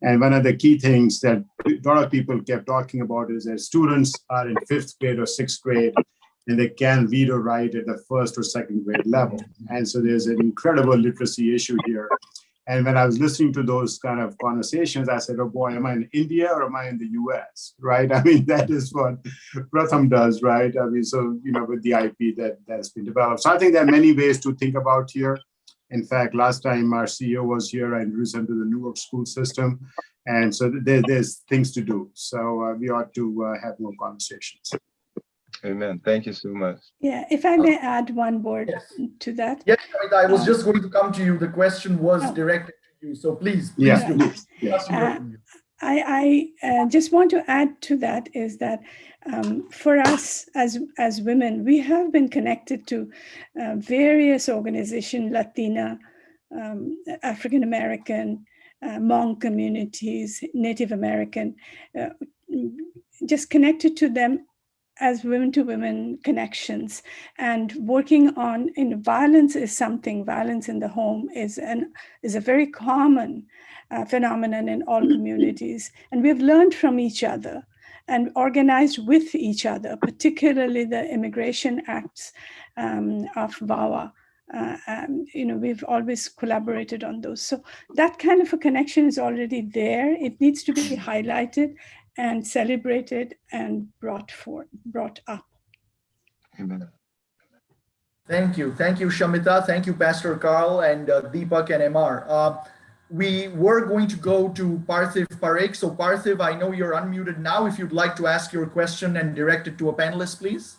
And one of the key things that a lot of people kept talking about is that students are in 5th grade or 6th grade, and they can read or write at the 1st or 2nd grade level. And so there's an incredible literacy issue here. And when I was listening to those kind of conversations, I said, oh boy, am I in India or am I in the US, right? That is what Pratham does, right? With the IP that's been developed. So I think there are many ways to think about here. In fact, last time our CEO was here, I introduced him to the Newark school system. And so there's things to do. So we ought to have more conversations. Amen. Thank you so much. Yeah, if I may add one word to that. Yes, I was just going to come to you. The question was directed to you. So please do. I just want to add to that is that for us as women, we have been connected to various organizations, Latina, African American, Hmong communities, Native American, just connected to them as women to women connections, and working on violence in the home is a very common phenomenon in all communities. And we've learned from each other and organized with each other, particularly the immigration acts of VAWA. We've always collaborated on those. So that kind of a connection is already there. It needs to be highlighted and celebrated and brought up. Amen. Thank you, Shamita. Thank you, Pastor Carl and Deepak and MR. We were going to go to Parthiv Parekh. So Parthiv, I know you're unmuted now. If you'd like to ask your question and direct it to a panelist, please.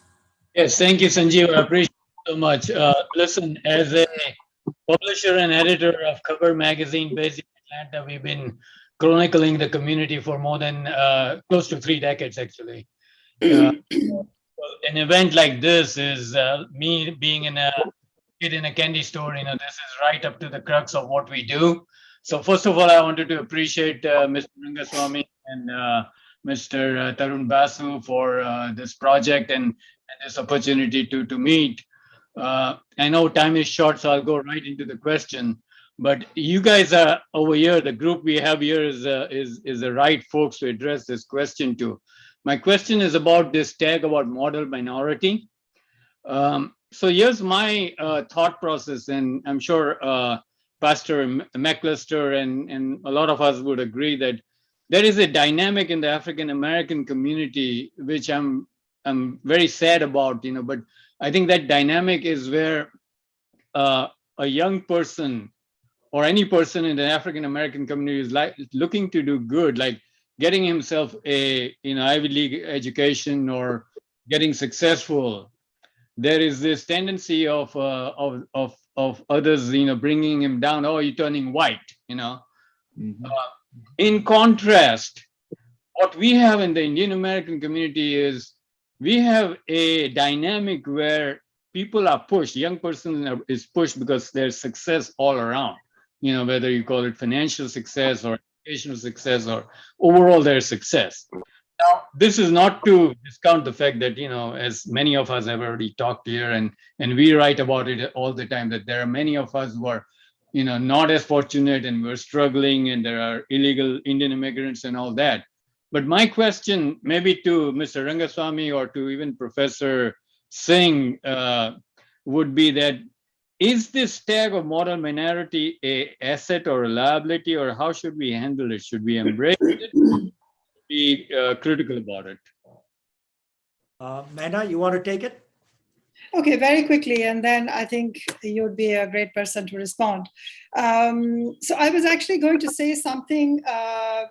Yes, thank you, Sanjeev. I appreciate it so much. Listen, as a publisher and editor of Cover Magazine based in Atlanta. We've been chronicling the community for more than close to 3 decades, actually. An event like this is me being in a kid in a candy store. This is right up to the crux of what we do. So first of all, I wanted to appreciate Mr. Rangaswami and Mr. Tarun Basu for this project and this opportunity to meet. I know time is short, so I'll go right into the question. But you guys are over here. The group we have here is the right folks to address this question to. My question is about this tag about model minority. So here's my thought process, and I'm sure Pastor McCluster and a lot of us would agree that there is a dynamic in the African American community which I'm very sad about, but I think that dynamic is where a young person or any person in the African American community is looking to do good, like getting himself a Ivy League education or getting successful. There is this tendency of others, bringing him down. Oh, you're turning white, In contrast, what we have in the Indian American community is we have a dynamic where people are pushed. Young person is pushed because there's success all around. Whether you call it financial success or educational success or overall there's success. Now, this is not to discount the fact that, as many of us have already talked here and we write about it all the time, that there are many of us who are, not as fortunate and we're struggling and there are illegal Indian immigrants and all that. But my question maybe to Mr. Rangaswamy or to even Professor Singh would be that, is this tag of model minority a asset or a liability, or how should we handle it? Should we embrace it? Be critical about it. Mana, you want to take it? Okay, very quickly, and then I think you'd be a great person to respond. So I was actually going to say something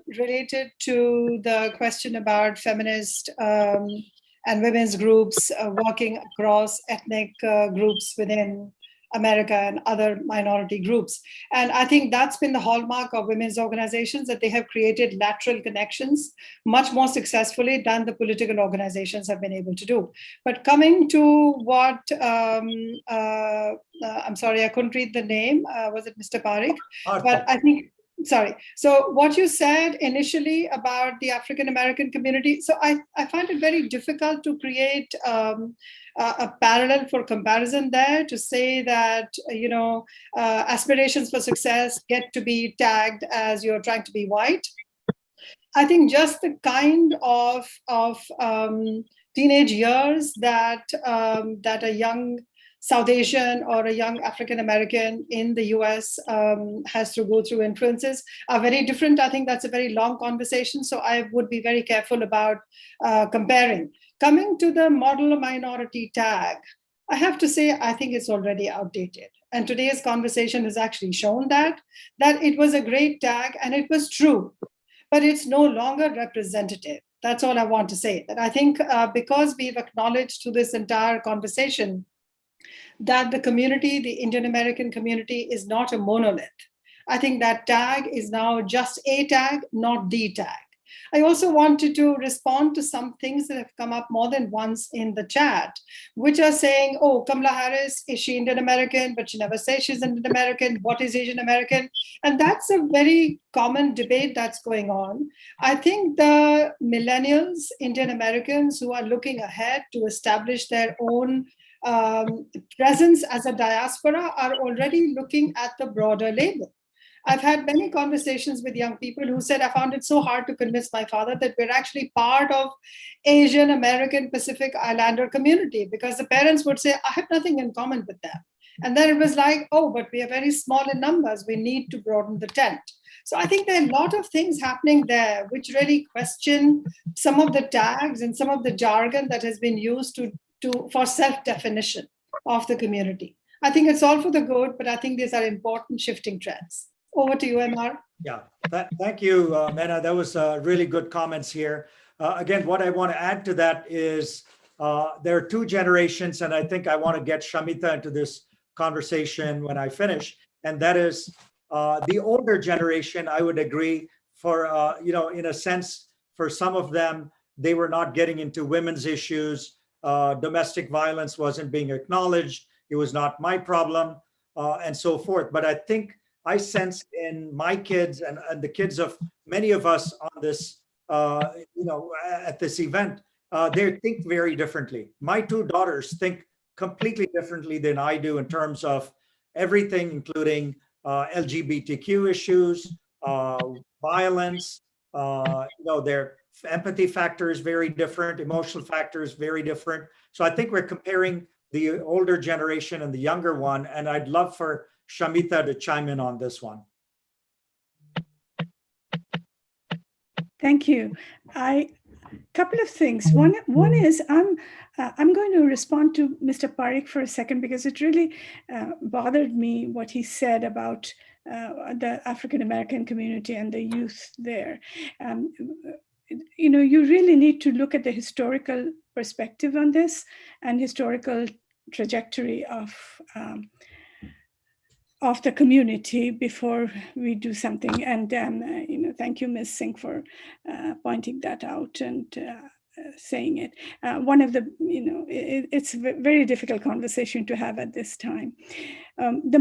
related to the question about feminist and women's groups working across ethnic groups within America and other minority groups. And I think that's been the hallmark of women's organizations, that they have created lateral connections much more successfully than the political organizations have been able to do. But coming to what, I'm sorry, I couldn't read the name. Was it Mr. Parikh? But I think, sorry. So what you said initially about the African American community, so I find it very difficult to create a parallel for comparison there, to say that, aspirations for success get to be tagged as you're trying to be white. I think just the kind of teenage years that a young South Asian or a young African American in the US has to go through influences are very different. I think that's a very long conversation, so I would be very careful about comparing. Coming to the model minority tag, I have to say, I think it's already outdated. And today's conversation has actually shown that it was a great tag and it was true, but it's no longer representative. That's all I want to say. That I think because we've acknowledged through this entire conversation that the community, the Indian American community, is not a monolith. I think that tag is now just a tag, not the tag. I also wanted to respond to some things that have come up more than once in the chat, which are saying, oh, Kamala Harris, is she Indian American? But she never says she's Indian American. What is Asian American? And that's a very common debate that's going on. I think the millennials, Indian Americans who are looking ahead to establish their own presence as a diaspora are already looking at the broader label. I've had many conversations with young people who said, I found it so hard to convince my father that we're actually part of Asian American Pacific Islander community, because the parents would say, I have nothing in common with them. And then it was like, oh, but we are very small in numbers. We need to broaden the tent. So I think there are a lot of things happening there which really question some of the tags and some of the jargon that has been used for self-definition of the community. I think it's all for the good, but I think these are important shifting trends. Over to you, MR. Yeah, thank you, Mena. That was really good comments here. Again, what I want to add to that is there are two generations, and I think I want to get Shamita into this conversation when I finish, and that is The older generation, I would agree, for in a sense, for some of them, they were not getting into women's issues. Domestic violence wasn't being acknowledged. It was not my problem, and so forth. But I think I sense in my kids and the kids of many of us on this, at this event, they think very differently. My two daughters think completely differently than I do in terms of everything, including LGBTQ issues, violence. Their empathy factor is very different, emotional factor is very different. So I think we're comparing the older generation and the younger one, and I'd love for Shamita to chime in on this one. Thank you. Couple of things. One is I'm going to respond to Mr. Parikh for a second, because it really bothered me what he said about the African American community and the youth there. You really need to look at the historical perspective on this and historical trajectory of the community before we do something. And thank you, Ms. Singh, for pointing that out and saying it. One of the, it's a very difficult conversation to have at this time. The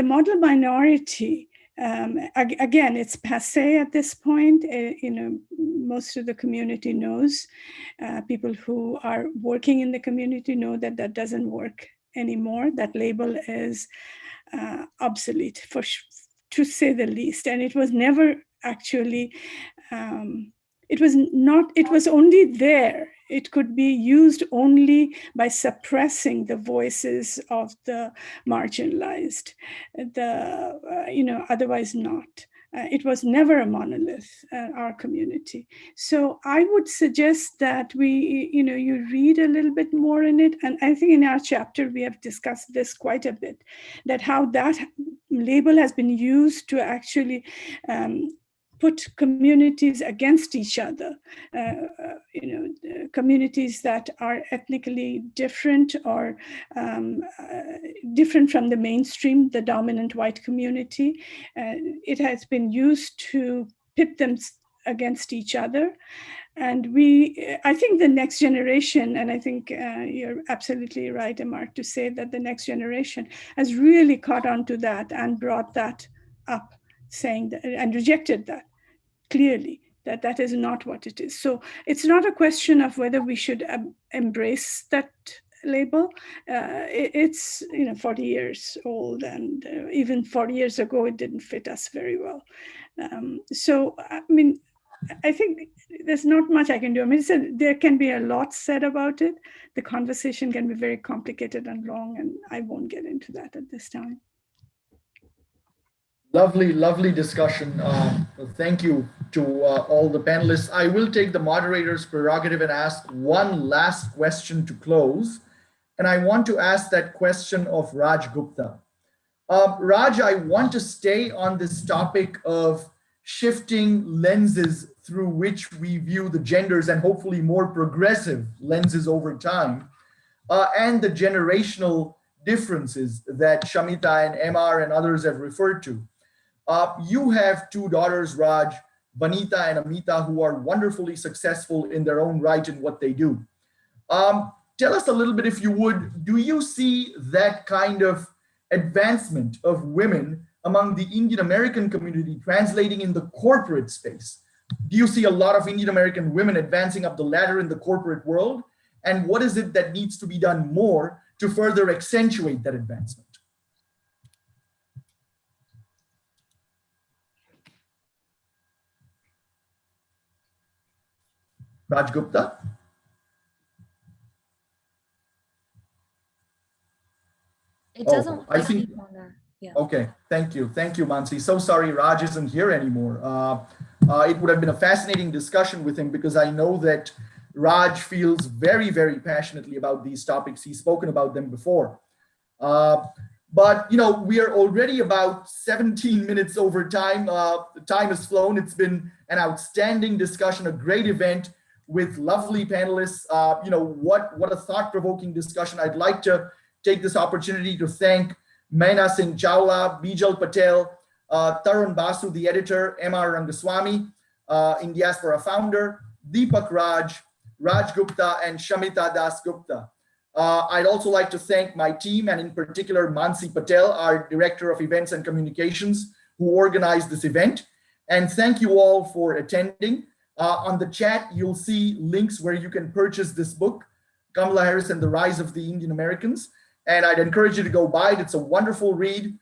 model minority, again, it's passé at this point. Most of the community knows. People who are working in the community know that that doesn't work anymore. That label is obsolete, to say the least. And it was never actually, it was only there. It could be used only by suppressing the voices of the marginalized, otherwise not. It was never a monolith, our community. So I would suggest that you read a little bit more in it. And I think in our chapter, we have discussed this quite a bit, that how that label has been used to actually put communities against each other, communities that are ethnically different or different from the mainstream, the dominant white community. It has been used to pit them against each other. And I think the next generation, and I think you're absolutely right, Amar, to say that the next generation has really caught on to that and brought that up, saying that, and rejected that clearly, that is not what it is. So it's not a question of whether we should embrace that label. It's 40 years old, and even 40 years ago, it didn't fit us very well. So, I think there's not much I can do. There can be a lot said about it. The conversation can be very complicated and long, and I won't get into that at this time. Lovely discussion. Thank you to all the panelists. I will take the moderator's prerogative and ask one last question to close. And I want to ask that question of Raj Gupta. Raj, I want to stay on this topic of shifting lenses through which we view the genders, and hopefully more progressive lenses over time, and the generational differences that Shamita and MR and others have referred to. You have two daughters, Raj, Vanita and Amita, who are wonderfully successful in their own right in what they do. Tell us a little bit, if you would, do you see that kind of advancement of women among the Indian American community translating in the corporate space? Do you see a lot of Indian American women advancing up the ladder in the corporate world? And what is it that needs to be done more to further accentuate that advancement? Raj Gupta? It doesn't. I think. Yeah. Okay, thank you, Mansi. So sorry, Raj isn't here anymore. It would have been a fascinating discussion with him, because I know that Raj feels very, very passionately about these topics. He's spoken about them before. But we are already about 17 minutes over time. The time has flown. It's been an outstanding discussion, a great event with lovely panelists. What a thought-provoking discussion. I'd like to take this opportunity to thank Maina Singh Chawla, Bijal Patel, Tarun Basu, the editor, M.R. Rangaswami, Indiaspora founder, Deepak Raj, Raj Gupta, and Shamita Dasgupta. I'd also like to thank my team, and in particular, Mansi Patel, our Director of Events and Communications, who organized this event. And thank you all for attending. On the chat, you'll see links where you can purchase this book, Kamala Harris and the Rise of the Indian Americans. And I'd encourage you to go buy it. It's a wonderful read.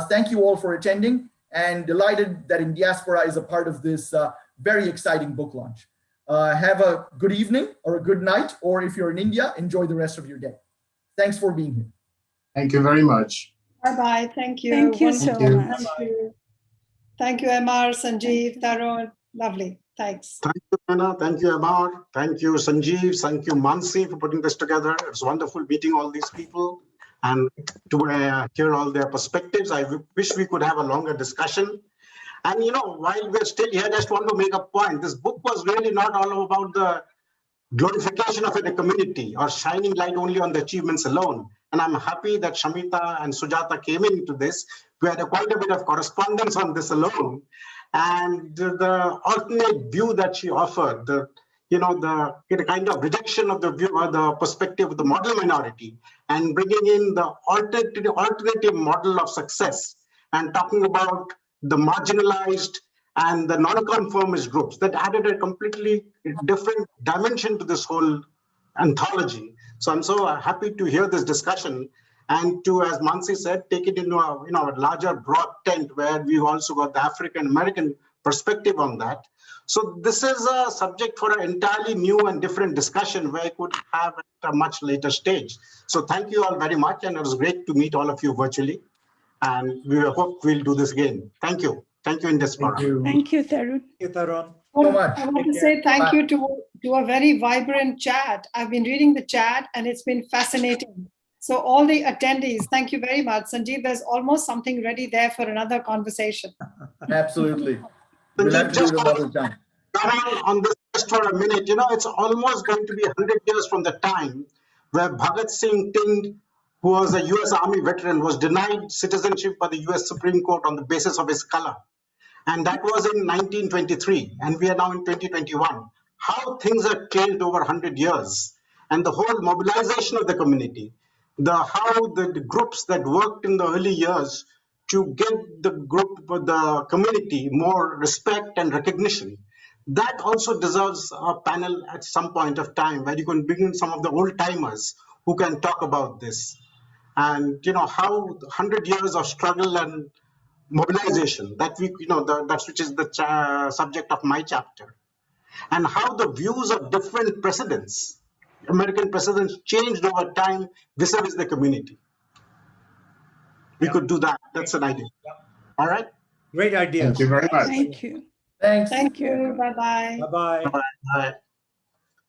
Thank you all for attending, and delighted that Indiaspora is a part of this very exciting book launch. Have a good evening or a good night, or if you're in India, enjoy the rest of your day. Thanks for being here. Thank you very much. Bye-bye. Thank you. Thank you so you. much. Thank you. Thank you, MR, Sanjeev, Tarun. Lovely. Thanks. Thank you, Anna. Thank you, Amar. Thank you, Sanjeev. Thank you, Mansi, for putting this together. It's wonderful meeting all these people and to hear all their perspectives. I wish we could have a longer discussion. And, you know, while we're still here, I just want to make a point. This book was really not all about the glorification of a community or shining light only on the achievements alone. And I'm happy that Shamita and Sujata came into this. We had quite a bit of correspondence on this alone. And the alternate view that she offered, the kind of rejection of the view or the perspective of the model minority, and bringing in the alternative model of success, and talking about the marginalized and the non-conformist groups, that added a completely different dimension to this whole anthology. So I'm so happy to hear this discussion, and to, as Mansi said, take it into a larger broad tent where we've also got the African American perspective on that. So this is a subject for an entirely new and different discussion where I could have at a much later stage. So thank you all very much, and it was great to meet all of you virtually. And we hope we'll do this again. Thank you. Thank you, Indiaspora. Thank you, Tarun. Thank you, Tarun. So much. I want to say thank you to a very vibrant chat. I've been reading the chat and it's been fascinating. So all the attendees, thank you very much. Sanjeev, there's almost something ready there for another conversation. Absolutely. We'll have to do it another time. On this just for a minute, it's almost going to be 100 years from the time where Bhagat Singh Thind, who was a US Army veteran, was denied citizenship by the US Supreme Court on the basis of his color. And that was in 1923, and we are now in 2021. How things have changed over 100 years, and the whole mobilization of the community, how the groups that worked in the early years to get the community more respect and recognition. That also deserves a panel at some point of time where you can bring in some of the old timers who can talk about this. And how 100 years of struggle and mobilization which is the subject of my chapter, and how the views of different presidents, American presidents, changed over time vis-a-vis the community. We could do that. That's an idea. All right. Great idea. Thank you very much. Thank you. Thanks. Thank you. Bye-bye. Bye-bye. Bye-bye.